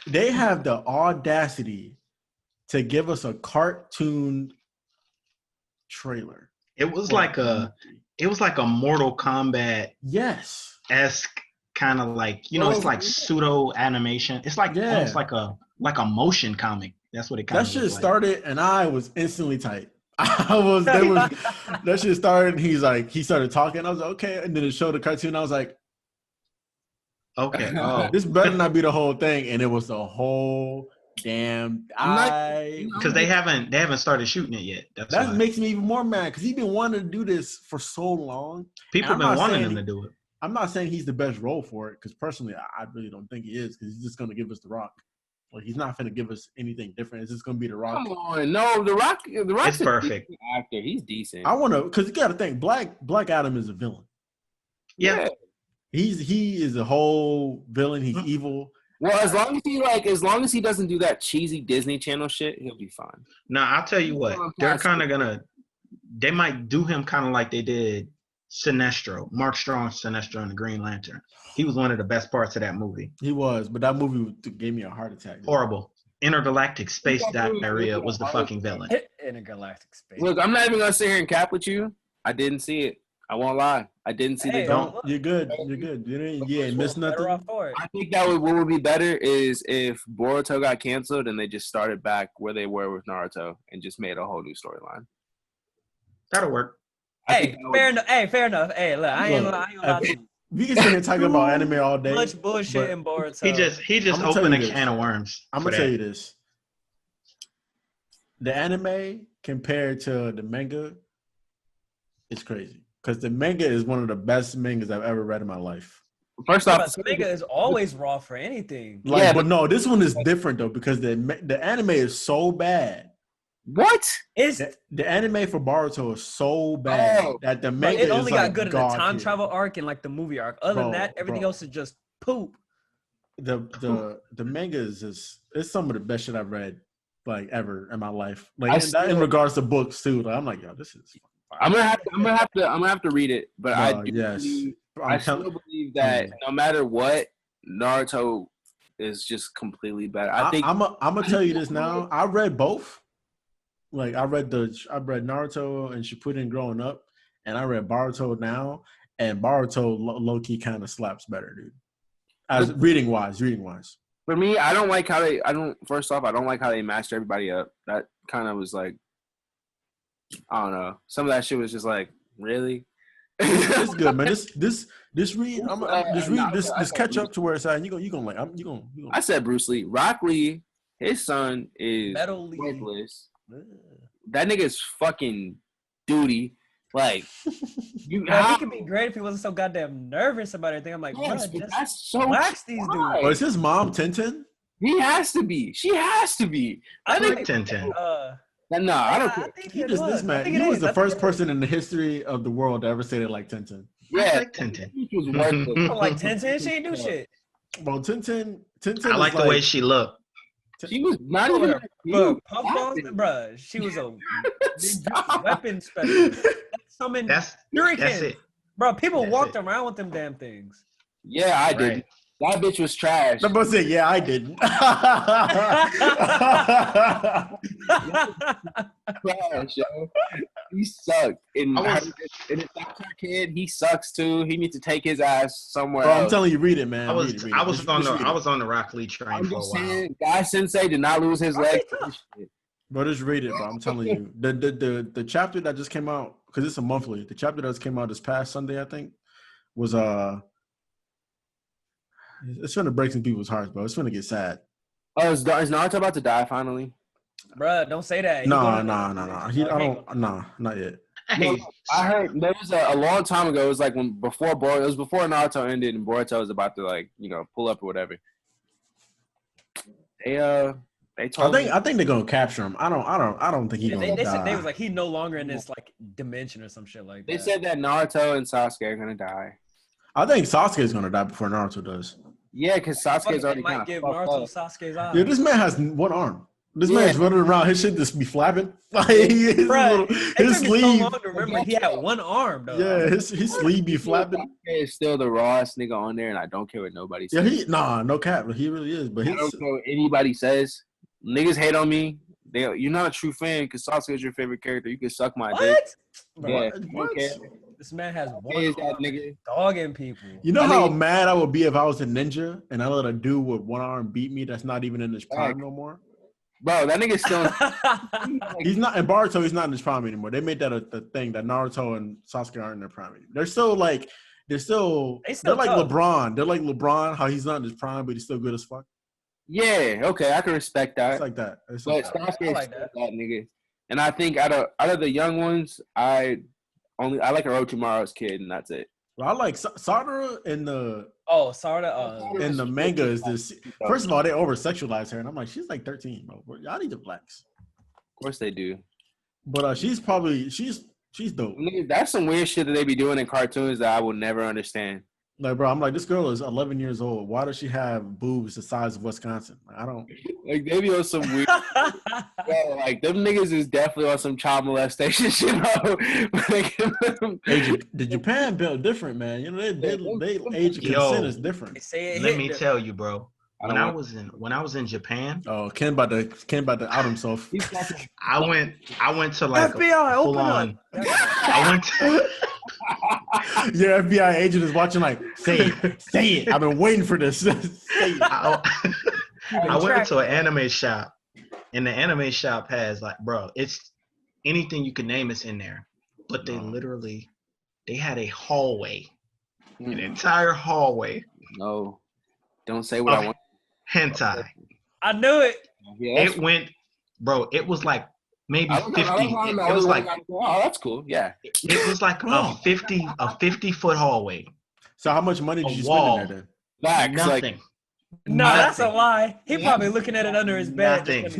they have the audacity to give us a cartoon trailer. It was like a Mortal Kombat esque kind of like, it's like pseudo animation. It's like almost like a motion comic. That's what it kind of That shit started, and I was instantly tight. That shit started, and he started talking. I was like, okay. And then it showed the cartoon. I was like, okay. This better not be the whole thing. And it was the whole damn. Because they haven't started shooting it yet. That makes me even more mad because he's been wanting to do this for so long. People have been wanting him to do it. I'm not saying he's the best role for it because personally, I really don't think he is because he's just going to give us The Rock. Like he's not going to give us anything different. It's just going to be The Rock. Come on, no, The Rock's perfect actor. He's decent. I want to because you got to think Black Adam is a villain. Yeah, he is a whole villain. He's evil. Well, as long as he doesn't do that cheesy Disney Channel shit, he'll be fine. Now I'll tell you what, they might do him kind of like they did Sinestro, Mark Strong's Sinestro in the Green Lantern. He was one of the best parts of that movie. He was, but that movie gave me a heart attack. Horrible. Intergalactic Space Diarrhea was the fucking villain. Intergalactic Space. Look, I'm not even gonna sit here and cap with you. I didn't see it. I won't lie. I didn't see the. You're good. You're good. You ain't missed nothing. I think that what would be better is if Boruto got canceled and they just started back where they were with Naruto and just made a whole new storyline. That'll work. Hey, fair enough. Hey, look, I ain't gonna lie. We can sit here talking about anime all day. Much bullshit in Boruto. He just opened a can of worms. I'm gonna tell you this: the anime compared to the manga, it's crazy because the manga is one of the best mangas I've ever read in my life. First off, the manga is always raw for anything. But no, this one is different though because the anime is so bad. What? The anime for Boruto is so bad that the manga it only is got good in the time travel arc and like the movie arc. Other than that, everything else is just poop. The manga is just it's some of the best shit I've read like ever in my life. Like in regards to books too. Like, I'm like, yo, this is. I'm gonna have to read it, but I still believe that no matter what, Naruto is just completely better. I'm gonna tell you this now. I read both. Like I read Naruto and Shippuden growing up, and I read Boruto now, and Boruto low key kind of slaps better, dude. As reading wise. For me, I don't like how they. First off, I don't like how they matched everybody up. That kind of was like, I don't know. Some of that shit was just like, really. It's good, man. This read. This catch up to where it's at. And you gonna like. You gonna. I said Bruce Lee. Rock Lee, his son is worthless. That nigga is fucking duty. Like, he could be great if he wasn't so goddamn nervous about everything. I'm like, yes, bro, that's so relax these dudes. Oh, is his mom Tintin? He has to be. She has to be. I think Tintin. No, I don't care. He was the first person in the history of the world to ever say it like Tintin. Yeah, I like Tintin. I like Tintin. She ain't do shit. Well, Tintin. I like the way she looked. She was not even bro. She was a weapon specialist. That's it. Bro, people walked around with them damn things. Yeah, I did. That bitch was trash. I'm about to say, yeah, I didn't. Trash, yo. He sucked. And his doctor kid, he sucks too. He needs to take his ass somewhere else. I'm telling you, read it, man. I was on the Rock Lee train for a while. Guy Sensei did not lose his leg. Bro, just read it, bro. I'm telling you. The chapter that just came out, because it's a monthly, the chapter that just came out this past Sunday, I think, was it's gonna break some people's hearts, bro. It's gonna get sad. Oh, is Naruto about to die finally? Bruh, don't say that. No. Not yet. Hey. I heard there was a long time ago. It was like before Naruto ended and Boruto was about to pull up or whatever. They told I think they're gonna capture him. I don't think he's gonna die. Said they was like he's no longer in this dimension or some shit like that. They said that Naruto and Sasuke are gonna die. I think Sasuke is gonna die before Naruto does. Yeah, because Sasuke's already might give Naruto Sasuke's eyes. Yeah, this man has one arm. This man's running around. His shit just be flapping. Like his sleeve. So long to remember he had one arm though. Yeah, his sleeve be flapping. Sasuke is still the rawest nigga on there, and I don't care what nobody says. Yeah, no cap. He really is. But I don't care what anybody says. Niggas hate on me. You're not a true fan because Sasuke is your favorite character. You can suck my dick. Yeah, what? This man has one that nigga dogging people. You know how mad I would be if I was a ninja and I let a dude with one arm beat me that's not even in his prime no more? Bro, that nigga's still he's not in Boruto, he's not in his prime anymore. They made that a thing that Naruto and Sasuke aren't in their prime anymore. They're like LeBron. They're like LeBron, how he's not in his prime, but he's still good as fuck. Yeah, okay, I can respect that. It's like that. Sasuke is like that nigga. And I think out of the young ones, I like Orochimaru's kid, and that's it. Well, I like Sarada in the in the manga is this. First of all, they over sexualize her, and I'm like, she's like 13, bro. Y'all need to relax. Of course they do. But she's dope. That's some weird shit that they be doing in cartoons that I will never understand. Like, bro, I'm like, this girl is 11 years old. Why does she have boobs the size of Wisconsin? I don't. Like, they be on some weird. Yeah, like, them niggas is definitely on some child molestation shit, bro. The Japan built different, man. You know, they age of consent is different. Let me tell you, bro. When I was in Japan. Oh, Ken about to out himself. I went to like FBI, open up. I went to. Your FBI agent is watching like, say it. I've been waiting for this. Say it. I went to an anime shop, and the anime shop has like, bro, it's anything you can name is in there. But they had a hallway, an entire hallway. No, don't say what I want. Hentai. I knew it. Yeah, it was like maybe 50. It was like, oh, that's cool. Yeah. It was like a 50-foot hallway. So how much money did you spend in there then? Nothing. No, that's a lie. He probably looking at it under his bed. Nothing.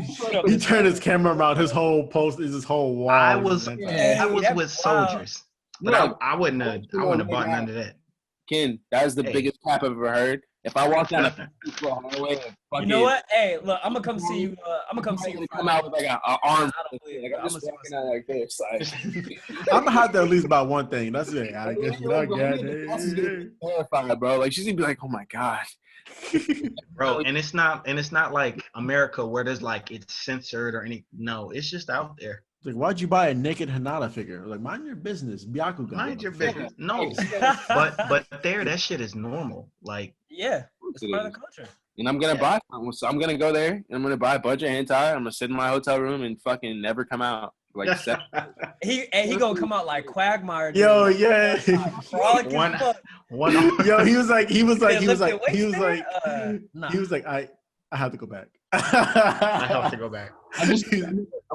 He turned his camera around. His whole post is his whole wall. I was with soldiers, but I wouldn't have bought none of that. Ken, that is the biggest cap I've ever heard. If I walk down a hallway, you know what? Hey, look, I'm gonna come see you. I'm gonna come see you. Come out with like an arm. Like, I'm just walking out like this. Like, I'm gonna have to at least buy one thing. That's it. I guess without terrified, bro. Like she's gonna be like, "Oh my god, bro." And it's not like America where there's like it's censored or any. No, it's just out there. Like, why'd you buy a naked Hinata figure? Like, mind your business, Byakugan. Mind your business. No, but there, that shit is normal. Like, yeah, it's part of the culture. And I'm gonna buy something. So I'm gonna go there and I'm gonna buy a bunch of hentai. I'm gonna sit in my hotel room and fucking never come out. Like he gonna come out like Quagmire. Yo, yeah. One. Yo, he was like, I have to go back. I have to go back. I'm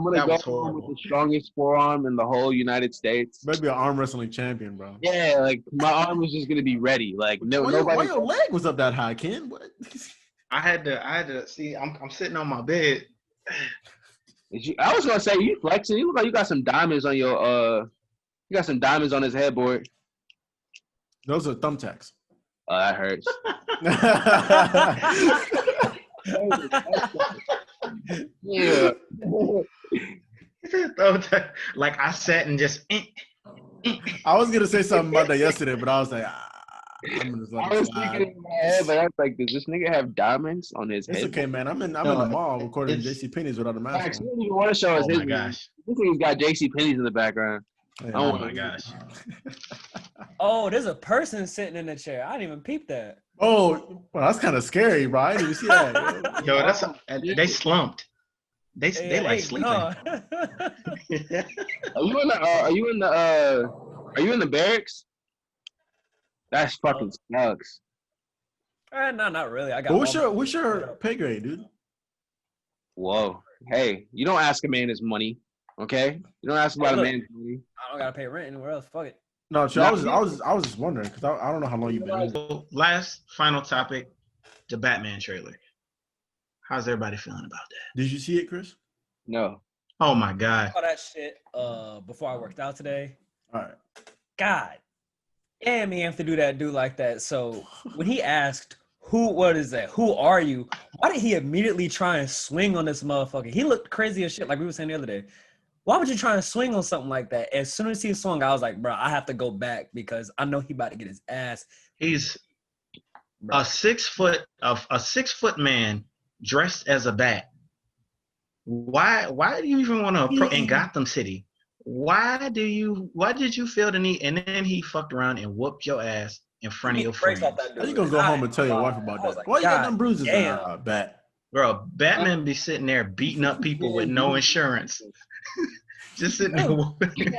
gonna go with the strongest forearm in the whole United States. Maybe an arm wrestling champion, bro. Yeah, like my arm was just gonna be ready. Like nobody. Why your leg was up that high, Ken? What? I had to see. I'm sitting on my bed. I was gonna say you flexing. You look like you got some diamonds on your You got some diamonds on his headboard. Those are thumbtacks. Oh, that hurts. Yeah. Like I sat and just. I was gonna say something about that yesterday, but I was like, I'm gonna just let I was thinking in my head, but I was like, does this nigga have diamonds on his head? It's okay, man. I'm in the mall recording JCPenney's without a mask. Actually, you want to show us his. Oh my gosh! This nigga's got JCPenney's in the background. Yeah, oh my gosh! Oh, there's a person sitting in the chair. I didn't even peep that. Oh, well, that's kind of scary, bro. I didn't even see that. Yo, they slumped. They like sleeping. Are you in the barracks? That's fucking sucks. No, not really. I got. What's your pay grade, dude? Whoa. Hey, you don't ask a man his money, okay? You don't ask about a man's money. I don't gotta pay rent anywhere else. Fuck it. No, I was just wondering because I don't know how long you've been. So, last final topic, the Batman trailer. How's everybody feeling about that? Did you see it, Chris? No. Oh my god. I saw that shit before I worked out today. All right. God. Damn, he have to do that dude like that. So when he asked, what is that? Who are you? Why did he immediately try and swing on this motherfucker? He looked crazy as shit, like we were saying the other day. Why would you try and swing on something like that? As soon as he swung, I was like, bro, I have to go back because I know he about to get his ass. He's a 6 foot man dressed as a bat. Why do you even want to approach in Gotham City? Why did you feel the need? And then he fucked around and whooped your ass in front of your friends. How you gonna go home and tell your wife about that? Why you got them bruises in a bat? Bro, Batman be sitting there beating up people with no insurance. Just sitting there whooping. You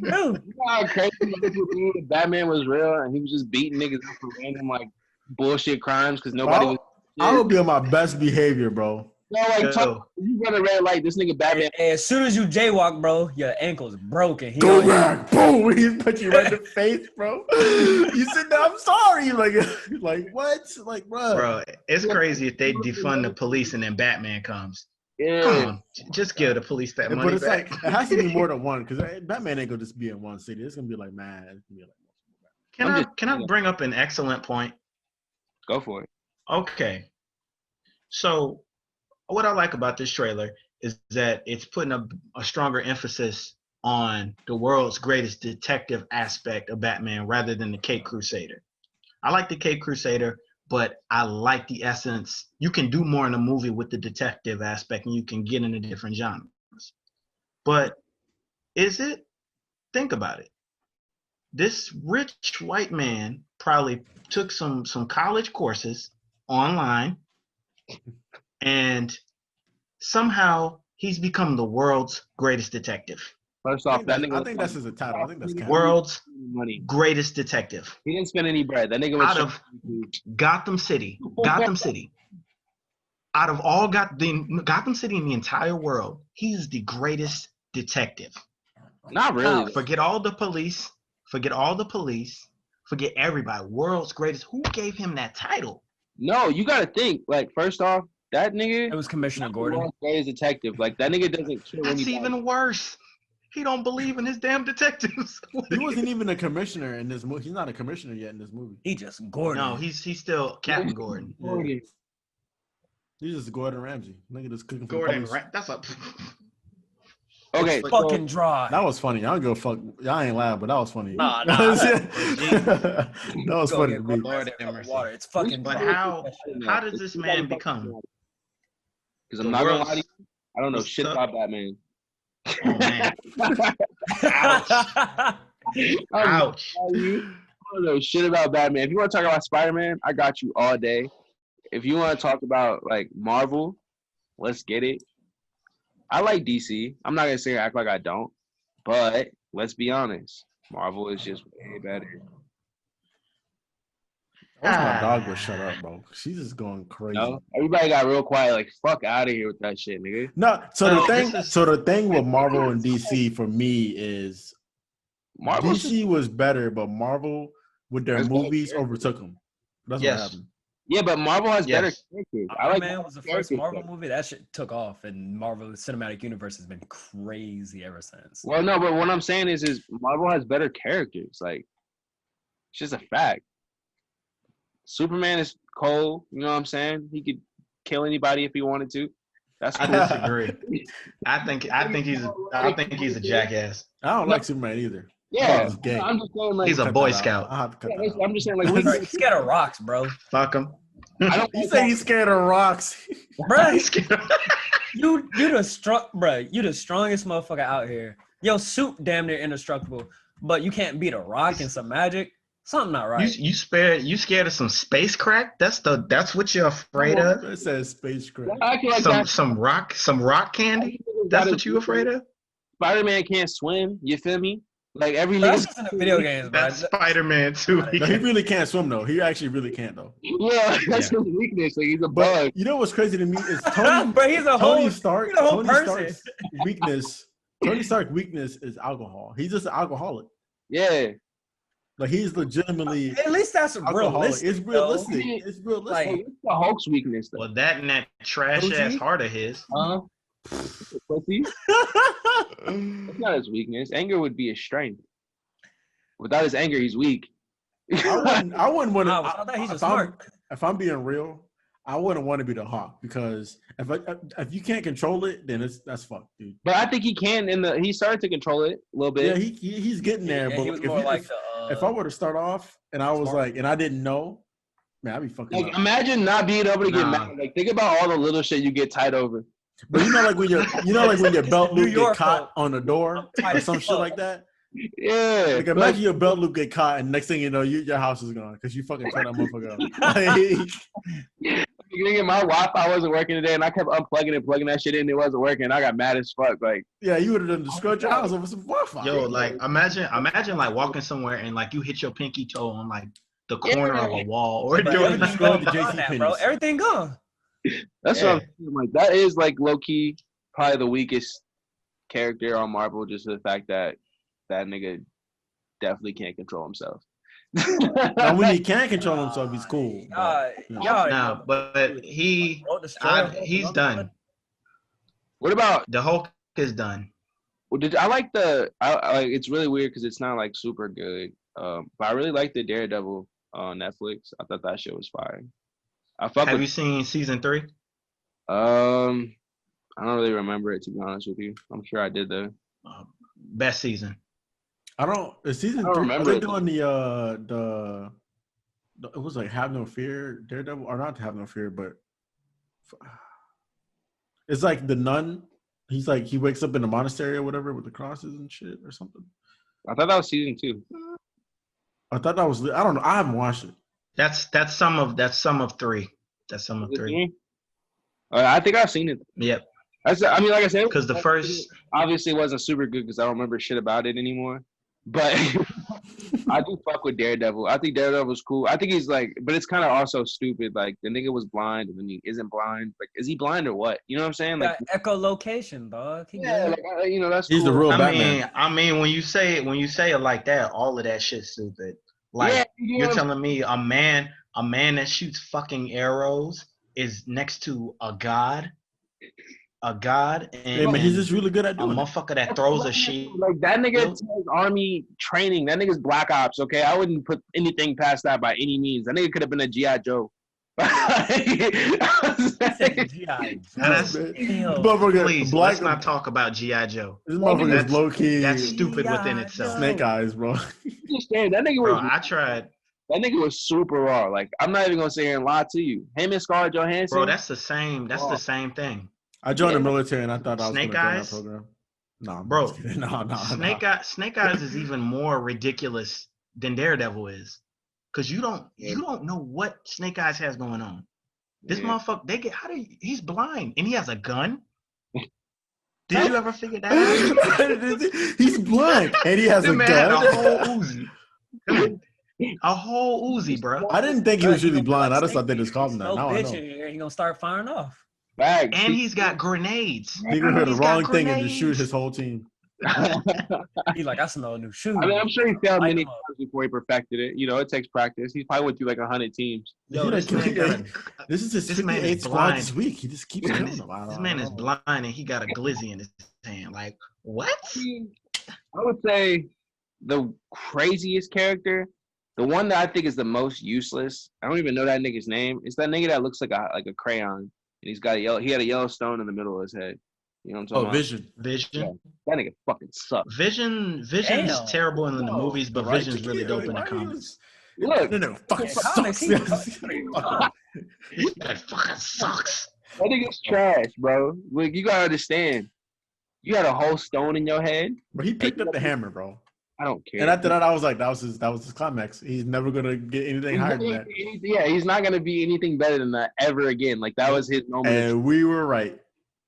know how crazy if Batman was real and he was just beating niggas up for random like bullshit crimes because nobody was. I would be on my best behavior, bro. No, like you run a red light, this nigga Batman. As soon as you jaywalk, bro, your ankle's broken. Go back, boom! He put you right in the face, bro. You said, "I'm sorry." Like what? Like, bro, it's crazy if they defund the police and then Batman comes. Yeah, come on, just give the police that money. But it's back. like it has to be more than one because Batman ain't gonna just be in one city. It's gonna be like, man, it's gonna be like. Can I bring up an excellent point? Go for it. Okay, so. What I like about this trailer is that it's putting a stronger emphasis on the world's greatest detective aspect of Batman rather than the Caped Crusader. I like the Caped Crusader, but I like the essence. You can do more in a movie with the detective aspect and you can get into different genres. But is it? Think about it. This rich white man probably took some college courses online and somehow he's become the world's greatest detective. First off, I think that's his title. I think that's world's greatest detective. He didn't spend any bread. That nigga was out of Gotham City. Gotham City. Out of all Gotham City in the entire world, he's the greatest detective. Not really. Forget all the police. Forget everybody. World's greatest. Who gave him that title? No, you got to think. Like, first off, that nigga. It was Commissioner Gordon. Greatest detective. Like, that nigga doesn't kill anybody. That's even worse. He don't believe in his damn detectives. He wasn't even a commissioner in this movie. He's not a commissioner yet in this movie. He just Gordon. No, he's still Captain Gordon. Yeah. He's just Gordon Ramsay. Nigga just cooking for Gordon. That's a. Okay, fucking dry. That was funny. I don't give a fuck. Y'all ain't loud, but that was funny. Nah. That was funny to me. Water. It's fucking But dry. how does this man become? Because I'm not gonna lie to you, I don't know shit about Batman. Oh man! Ouch! Ouch! I don't know shit about Batman. If you want to talk about Spider-Man, I got you all day. If you want to talk about like Marvel, let's get it. I like DC. I'm not gonna say act like I don't, but let's be honest, Marvel is just way better. I wish my dog would shut up, bro. She's just going crazy. No? Everybody got real quiet, like fuck out of here with that shit, nigga. No, so the thing with Marvel and DC for me is DC was better, but Marvel with their movies overtook them. That's what happened. Yeah, but Marvel has better characters. Iron Man was the first Marvel movie. That shit took off, and Marvel Cinematic Universe has been crazy ever since. Well, no, but what I'm saying is Marvel has better characters. Like, it's just a fact. Superman is cold. You know what I'm saying? He could kill anybody if he wanted to. That's cool. I disagree. I think he's a jackass. I don't like Superman either. Yeah, he's gay. I'm just saying like he's a Boy Scout. I'm just saying like he's scared of rocks, bro. Fuck him. You say he's scared of rocks, bro. You the strongest motherfucker out here. Yo, suit damn near indestructible, but you can't beat a rock and some magic. Something not right. You scared of some space crack? That's what you're afraid of. It says space crack. Some rock candy. That's what you afraid of. Spider-Man can't swim. You feel me? Like every that's just in the video games. That's Spider-Man too. He really can't swim though. He actually really can't though. Yeah, that's his weakness. Like he's a bug. You know what's crazy to me is Tony. Bro, he's a Tony whole Stark. He's a whole Tony person. Stark's weakness. Tony Stark's weakness is alcohol. He's just an alcoholic. Yeah. Like he's legitimately. At least that's realistic. It's realistic. It's realistic. Like, it's the Hulk's weakness though. Well, that and that trash ass heart of his. Pussy. That's not his weakness. Anger would be his strength. Without his anger, he's weak. I wouldn't want to. He's smart. If I'm being real, I wouldn't want to be the Hawk because if you can't control it, then that's fucked, dude. But I think he can. He started to control it a little bit. Yeah, he's getting there. Yeah, but he was more like if I were to start off and I was like, and I didn't know, man, I'd be fucking. Like, imagine not being able to get mad. Like, think about all the little shit you get tied over. But like when your belt loop get caught on the door or some shit like that. Yeah. Like imagine your belt loop get caught and next thing you know, your house is gone because you fucking turned that motherfucker up. My Wi-Fi wasn't working today, and I kept unplugging and plugging that shit in. It wasn't working. I got mad as fuck. Like, yeah, you would have done destroyed your house over some Wi-Fi. Yo, like imagine like walking somewhere and like you hit your pinky toe on like the corner of a wall or doing that, bro. Everything gone. That's what I'm saying. Like that is like low key probably the weakest character on Marvel, just the fact that nigga definitely can't control himself. Now, when he can control himself, he's cool. But he's done. What about the Hulk is done? Well, I like it's really weird because it's not like super good. But I really like the Daredevil on Netflix. I thought that shit was fire. Have you seen season 3? I don't really remember it, to be honest with you. I'm sure I did though. Best season. I don't. Season 3. Remember are they doing the it was like Have No Fear Daredevil or not Have No Fear, but it's like the nun. He's like he wakes up in the monastery or whatever with the crosses and shit or something. I thought that was season 2. I thought that was. I don't know. I haven't watched it. That's some of 3. That's some of 3. I think I've seen it. Yep. Like I said, because the first obviously wasn't super good because I don't remember shit about it anymore. But I do fuck with Daredevil. I think Daredevil's cool. I think he's like, but it's kind of also stupid. Like the nigga was blind and then he isn't blind. Like, is he blind or what? You know what I'm saying? Like echolocation, dog. Like that's. He's cool. the real Batman. I mean, when you say it like that, all of that shit's stupid. Like you're telling me a man that shoots fucking arrows is next to a god. a god and, yeah, man, he's just really good at a doing it. motherfucker that throws a shield. Like that nigga takes army training. That nigga's black ops. Okay, I wouldn't put anything past that by any means. That nigga could have been a GI Joe. Please, let's not talk about G.I. Joe. This motherfucker is low key. That's stupid within itself. Snake eyes, bro. That nigga bro, I tried. That nigga was super raw. Like, I'm not even gonna sit here and lie to you. Him and Scarlett Johansson. Bro, that's the same. That's the same thing. I joined the military and I thought I was Snake gonna Eyes. Join that program. No, bro. No. Snake Eyes is even more ridiculous than Daredevil is, because you don't know what Snake Eyes has going on. This motherfucker, he's blind and he has a gun. Did you ever figure that out? He's blind and he has a gun. Had a whole Uzi. A whole Uzi, bro. I didn't think he was really blind. I just thought they just called him that. Now I know. He gonna start firing off. And he's got grenades. He gonna hear the wrong thing and just shoot his whole team. He's like, that's no new shoe. I mean, I'm sure he failed many times before he perfected it. You know, it takes practice. He probably went through like 100 teams. Yo, this is his 58th squad this week. He just keeps killing them. This man is blind and he got a glizzy in his hand. Like, what? I would say the craziest character, the one that I think is the most useless. I don't even know that nigga's name. It's that nigga that looks like a crayon, and he had a yellow stone in the middle of his head. You know what I'm talking about? Vision. Yeah, that nigga fucking sucks. Vision's terrible in the movies, but Vision's really dope in the comics. Look, no, fucking sucks. That fucking sucks. That nigga's trash, bro. Like, you gotta understand. You had a whole stone in your head. But he picked up the hammer, bro. I don't care. And after that, I was like, that was his climax. He's never gonna get anything higher than that. Yeah, he's not gonna be anything better than that ever again. Like, that was his moment. And we were right.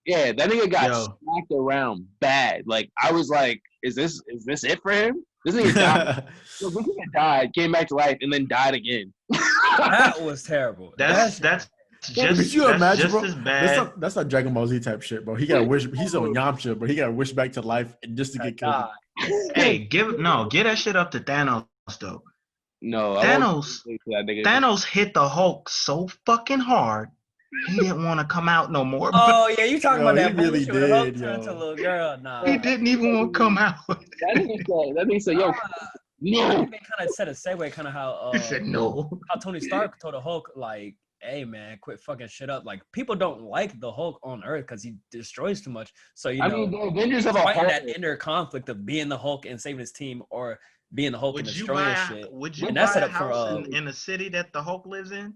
Yeah, that nigga got smacked around bad. Like, I was like, is this it for him? This nigga died. This nigga died, came back to life, and then died again. That was terrible. That's Could you imagine, bro? As bad. That's not Dragon Ball Z type shit, bro. He got wish. He's on Yamcha, but he got wished back to life just to get killed. Hey, give that shit up to Thanos though. No, Thanos hit the Hulk so fucking hard. He didn't want to come out no more. Oh yeah, you talking about that? He really did. Hulk turned to a little girl. Nah, he didn't even want to come out. That means yo. No. They kind of said a segue, kind of how he said no. How Tony Stark told the Hulk, like, hey man, quit fucking shit up. Like, people don't like the Hulk on Earth because he destroys too much. So the Avengers have fighting that inner conflict of being the Hulk and saving his team, or being the Hulk and destroying shit. Would you buy a house in a city that the Hulk lives in?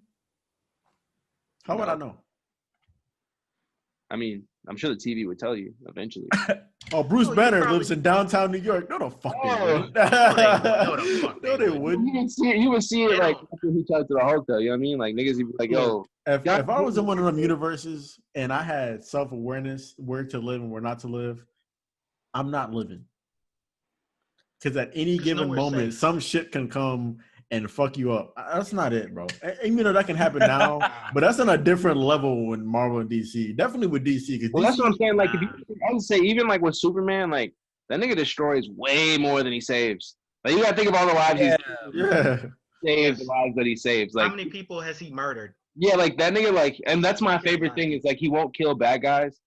How would I know? I mean, I'm sure the TV would tell you eventually. Bruce Banner lives in downtown New York. No, the fuck they wouldn't. No, they wouldn't. You would see it like after he talked to the Hulk, though. You know what I mean? Like, niggas would be like, yo. If I was in one of them universes and I had self-awareness, where to live and where not to live, I'm not living. Because at any given moment, some shit can come and fuck you up. That's not it, bro. And, you know, that can happen now, but that's on a different level with Marvel and DC. Definitely with DC. Well, that's what I'm saying. Like, I would say, even like with Superman, like, that nigga destroys way more than he saves. Like, you gotta think of all the lives he saves, the lives that he saves. Like, how many people has he murdered? Yeah, like, that nigga, like, and that's my favorite thing is, like, he won't kill bad guys.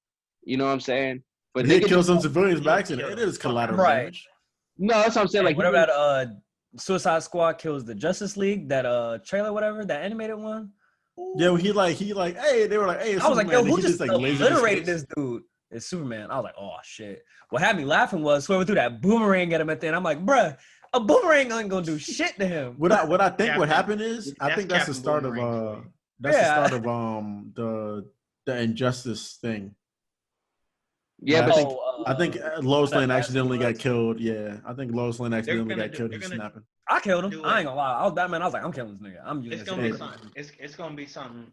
You know what I'm saying? But he kills some civilians by accident. It is collateral damage. No, that's what I'm saying. Like, whatever that Suicide Squad kills the Justice League, that trailer, whatever, that animated one. Yeah, he like, hey, they were like, hey, I was like, yo, who just obliterated this dude? It's Superman. I was like, oh shit. What had me laughing was whoever threw that boomerang at him at the end. I'm like, bruh, a boomerang ain't gonna do shit to him. What I think what happened is, I think that's the start of the Injustice thing. Yeah, but I think Lois Lane accidentally got killed. Yeah, I think Lois Lane accidentally got killed in snapping. I killed him. I ain't gonna lie. I was Batman. I was like, I'm killing this nigga. It's gonna be something. It's gonna be something.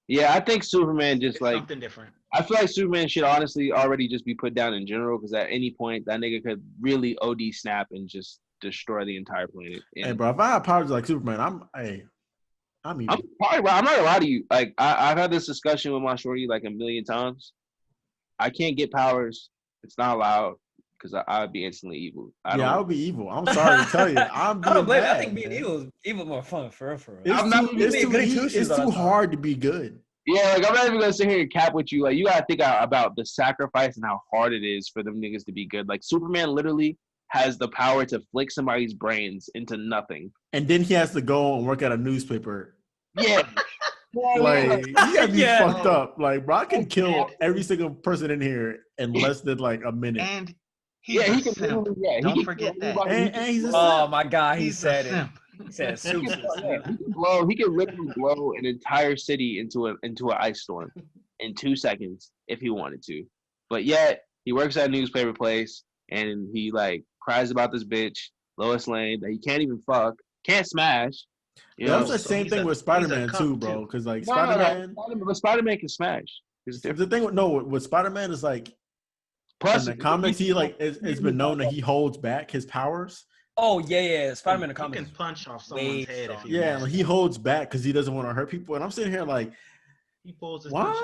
Yeah, I think Superman just like something different. I feel like Superman should honestly already just be put down in general, because at any point that nigga could really OD snap and just destroy the entire planet. And hey, bro, if I had powers like Superman, I'm probably, bro, I'm not gonna lie to you. Like, I've had this discussion with my shorty like a million times. I can't get powers. It's not allowed, because I would be instantly evil. I would be evil. I'm sorry to tell you. I think being evil is even more fun for real. It's too hard to be good. Yeah, like I'm not even gonna sit here and cap with you. Like you gotta think about the sacrifice and how hard it is for them niggas to be good. Like Superman literally has the power to flick somebody's brains into nothing, and then he has to go and work at a newspaper. Yeah. Like he gotta be fucked up. Like bro, I can kill every single person in here in less than like a minute. And he can simp. Don't forget that. And he's a simp. My God, he said it. He said he can literally blow an entire city into an ice storm in 2 seconds if he wanted to. But yet he works at a newspaper place and he like cries about this bitch, Lois Lane, that he can't even fuck, can't smash. You know? That's the same thing with Spider-Man too, bro. Because like Spider-Man, but Spider-Man can smash. The thing with Spider-Man is like, plus in the comics, he like it's been known that he holds back his powers. Oh yeah. Spider-Man in the comics can punch off someone's head. If like, he holds back because he doesn't want to hurt people. And I'm sitting here like, he pulls his what?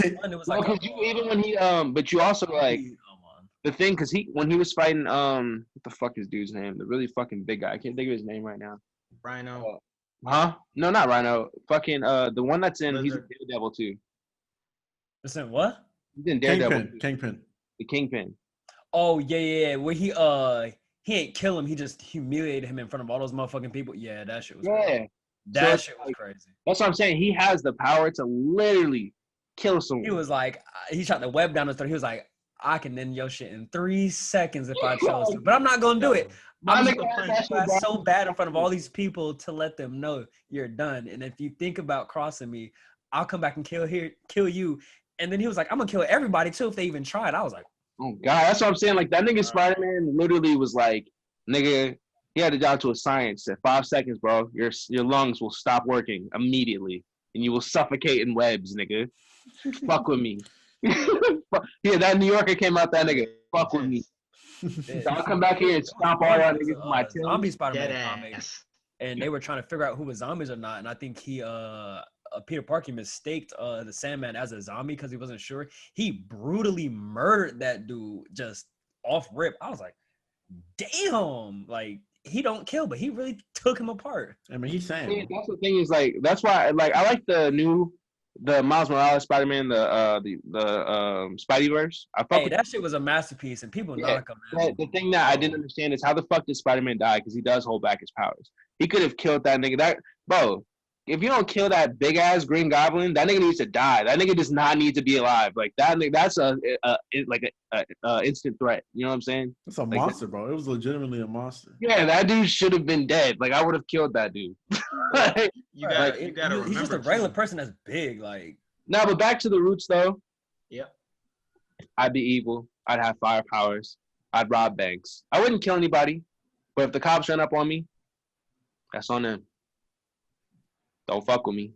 It was like even when he but you also like the thing because when he was fighting what the fuck is dude's name? The really fucking big guy. I can't think of his name right now. Rhino. Huh? No, not Rhino. Fucking the one that's in he's a Daredevil too. Is in what? He's in Daredevil. Kingpin. The Kingpin. Oh yeah. Where he ain't kill him, he just humiliated him in front of all those motherfucking people. Yeah, that shit was crazy. That shit was crazy. That's what I'm saying. He has the power to literally kill someone. He was like, he shot the web down his throat. He was like, I can end your shit in 3 seconds if I chose to, but I'm not gonna do it. I'm just gonna punch your ass so bad in front of all these people to let them know you're done. And if you think about crossing me, I'll come back and kill you. And then he was like, I'm gonna kill everybody too if they even tried. I was like, oh God, that's what I'm saying. Like that nigga Spider-Man literally was like, nigga, he had it down to a science. At 5 seconds, bro, your lungs will stop working immediately, and you will suffocate in webs, nigga. Fuck with me. Yeah, that New Yorker came out. That nigga, fuck with me. So I'll come back here and stomp all y'all niggas in my tail. Zombie Spider-Man comics, and they were trying to figure out who was zombies or not. And I think Peter Parker mistaked the Sandman as a zombie because he wasn't sure. He brutally murdered that dude just off rip. I was like, damn, like he don't kill, but he really took him apart. I mean, he's saying that's the thing is like that's why like I like the Miles Morales Spider-Man, the Spideyverse. That shit was a masterpiece, and people knock him. The thing that I didn't understand is how the fuck did Spider-Man die? Because he does hold back his powers. He could have killed that nigga. Bro, if you don't kill that big ass Green Goblin, that nigga needs to die. That nigga does not need to be alive. Like that nigga, that's a instant threat. You know what I'm saying? It's a monster, bro. It was legitimately a monster. Yeah, that dude should have been dead. Like I would have killed that dude. You gotta remember. He's just a regular person that's big. Like no, but back to the roots though. Yep. I'd be evil. I'd have fire powers. I'd rob banks. I wouldn't kill anybody, but if the cops run up on me, that's on them. Don't fuck with me.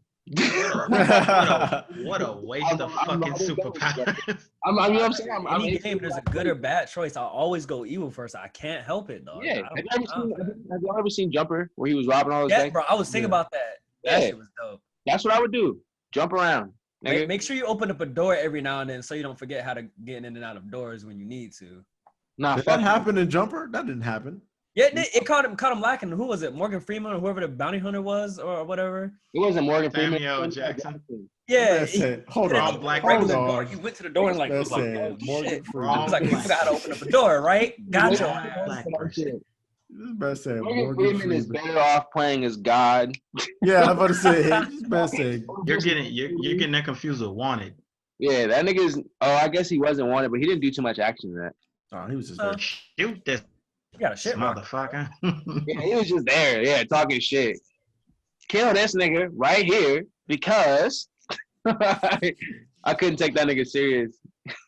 What a waste of fucking superpowers. I'm saying. Any game, there's a good or bad choice. I always go evil first. I can't help it, though. Yeah. Have you ever seen Jumper where he was robbing all his banks? Bro. I was thinking about that. That shit was dope. That's what I would do. Jump around. Make sure you open up a door every now and then so you don't forget how to get in and out of doors when you need to. Nah, did that happen in Jumper? That didn't happen. Yeah, it caught him lacking. Who was it? Morgan Freeman or whoever the bounty hunter was or whatever? It wasn't Morgan Freeman. Samuel Jackson. Yeah. Hold on. He went to the door and like, Morgan Freeman. Freeman. I was like, you forgot to open up a door, right? Gotcha. Morgan Freeman is better off playing as God. Yeah, I'm about to say. You're getting that confused with Wanted. Yeah, that nigga's. Oh, I guess he wasn't Wanted, but he didn't do too much action in that. Oh, he was just there. Shoot this. You got a shit motherfucker. Yeah, he was just there. Yeah, talking shit. Kill this nigga right here because I couldn't take that nigga serious.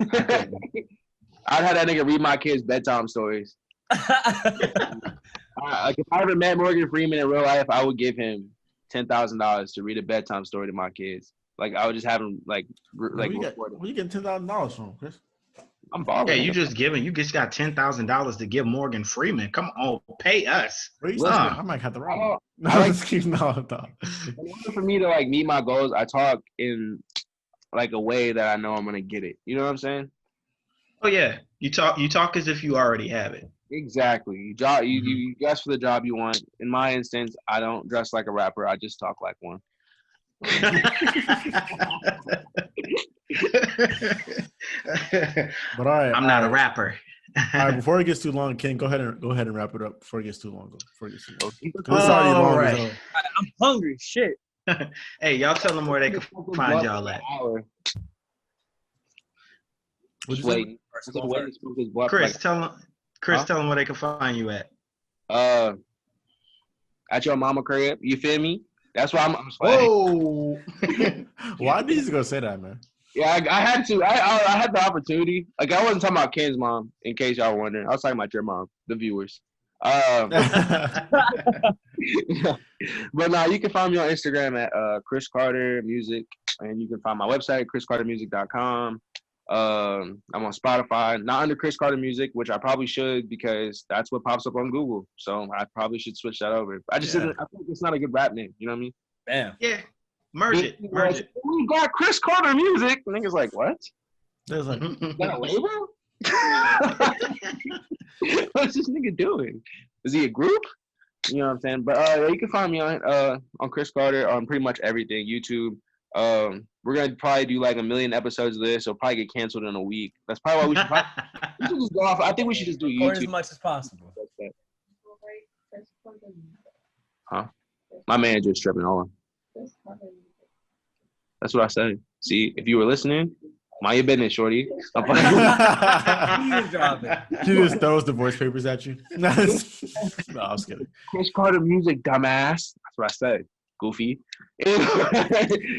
I'd have that nigga read my kids bedtime stories. Like if I ever met Morgan Freeman in real life, I would give him $10,000 to read a bedtime story to my kids. Like I would just have him like. Where you getting $10,000 from, Chris? I'm balling. Yeah, you just got $10,000 to give Morgan Freeman. Come on, pay us. I might have to rob. In order for me to like meet my goals, I talk in like a way that I know I'm gonna get it. You know what I'm saying? Oh yeah, you talk as if you already have it. Exactly. You dress for the job you want. In my instance, I don't dress like a rapper. I just talk like one. But all right, I'm not a rapper. All right, before it gets too long, Ken, go ahead and wrap it up before it gets too long. It's already long right. as hell. I'm hungry. Shit. Hey, y'all tell them where they can find y'all at. Just waiting. Chris, tell them where they can find you at. At your mama crib. You feel me? That's why I'm Whoa. Why did you go say that, man? Yeah, I had to. I had the opportunity. Like, I wasn't talking about Ken's mom, in case y'all were wondering. I was talking about your mom, the viewers. But no, you can find me on Instagram at Chris Carter Music, and you can find my website, chriscartermusic.com. I'm on Spotify, not under Chris Carter Music, which I probably should because that's what pops up on Google. So I probably should switch that over. I think it's not a good rap name. You know what I mean? Damn. Yeah. Merge it. We got Chris Carter Music. The nigga's like, what? There's like, is that a label? What's this nigga doing? Is he a group? You know what I'm saying? But you can find me on Chris Carter on pretty much everything. YouTube. We're gonna probably do like 1 million episodes of this. It'll probably get canceled in a week. That's probably why we should just go off. I think we should just do YouTube as much as possible. Huh? My manager's tripping. Hold on. That's what I said. See, if you were listening, mind your business, shorty. She just throws the voice papers at you. No, I was kidding. Chris Carter Music, dumbass. That's what I said. Goofy. I use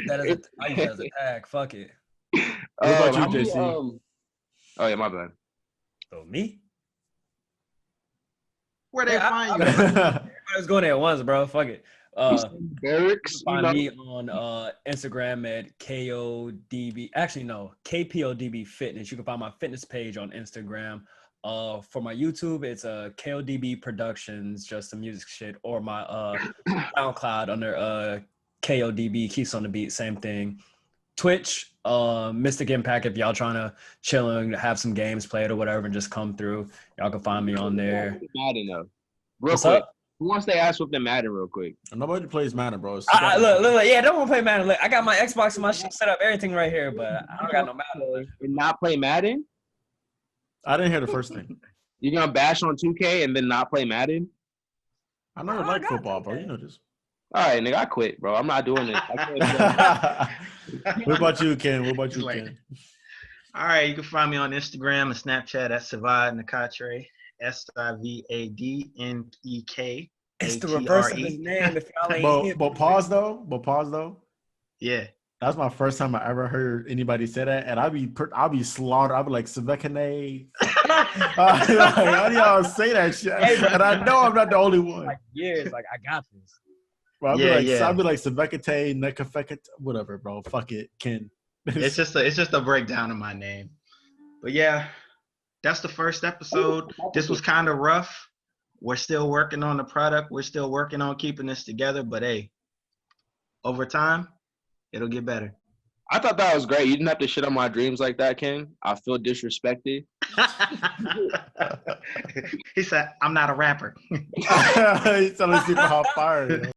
that as a tag. Fuck it. What about you, JC? Oh yeah, my bad. So me? Where they find you? I was going there at once, bro. Fuck it. Barracks. Find me on Instagram at KODB. Actually, no, KPODB Fitness. You can find my fitness page on Instagram. For my YouTube, it's KODB Productions, just some music shit, or my SoundCloud under KODB Keeps on the Beat, same thing. Twitch, Mystic Impact, if y'all trying to chill and have some games played or whatever and just come through, y'all can find me on there. Madden, though. Real What's quick. up? Who wants to ask with the Madden real quick? Nobody plays Madden, bro. Look, yeah, don't want to play Madden. Look, I got my Xbox and my shit set up, everything right here, but I don't got no Madden. And not play Madden? I didn't hear the first thing. You're gonna bash on 2K and then not play Madden? I never liked football, bro. You know this. All right, nigga, I quit, bro. I'm not doing this. What about you, Ken? Ken? All right, you can find me on Instagram and Snapchat at Savad Nakatre, SIVADNEK. It's the reverse of his name. If y'all ain't but pause though. Yeah. That's my first time I ever heard anybody say that, and I'll be slaughtered. I'll be like, Savekane. How do y'all say that shit? Hey, and I know I'm not the only one. Like years, like I got this. Well, I'll be like Savekate, Nekafekate, whatever, bro. Fuck it, Ken. It's just a breakdown of my name. But yeah, that's the first episode. This was kind of rough. We're still working on the product. We're still working on keeping this together. But hey, over time, it'll get better. I thought that was great. You didn't have to shit on my dreams like that, Ken. I feel disrespected. He said, I'm not a rapper. He's telling people how fired.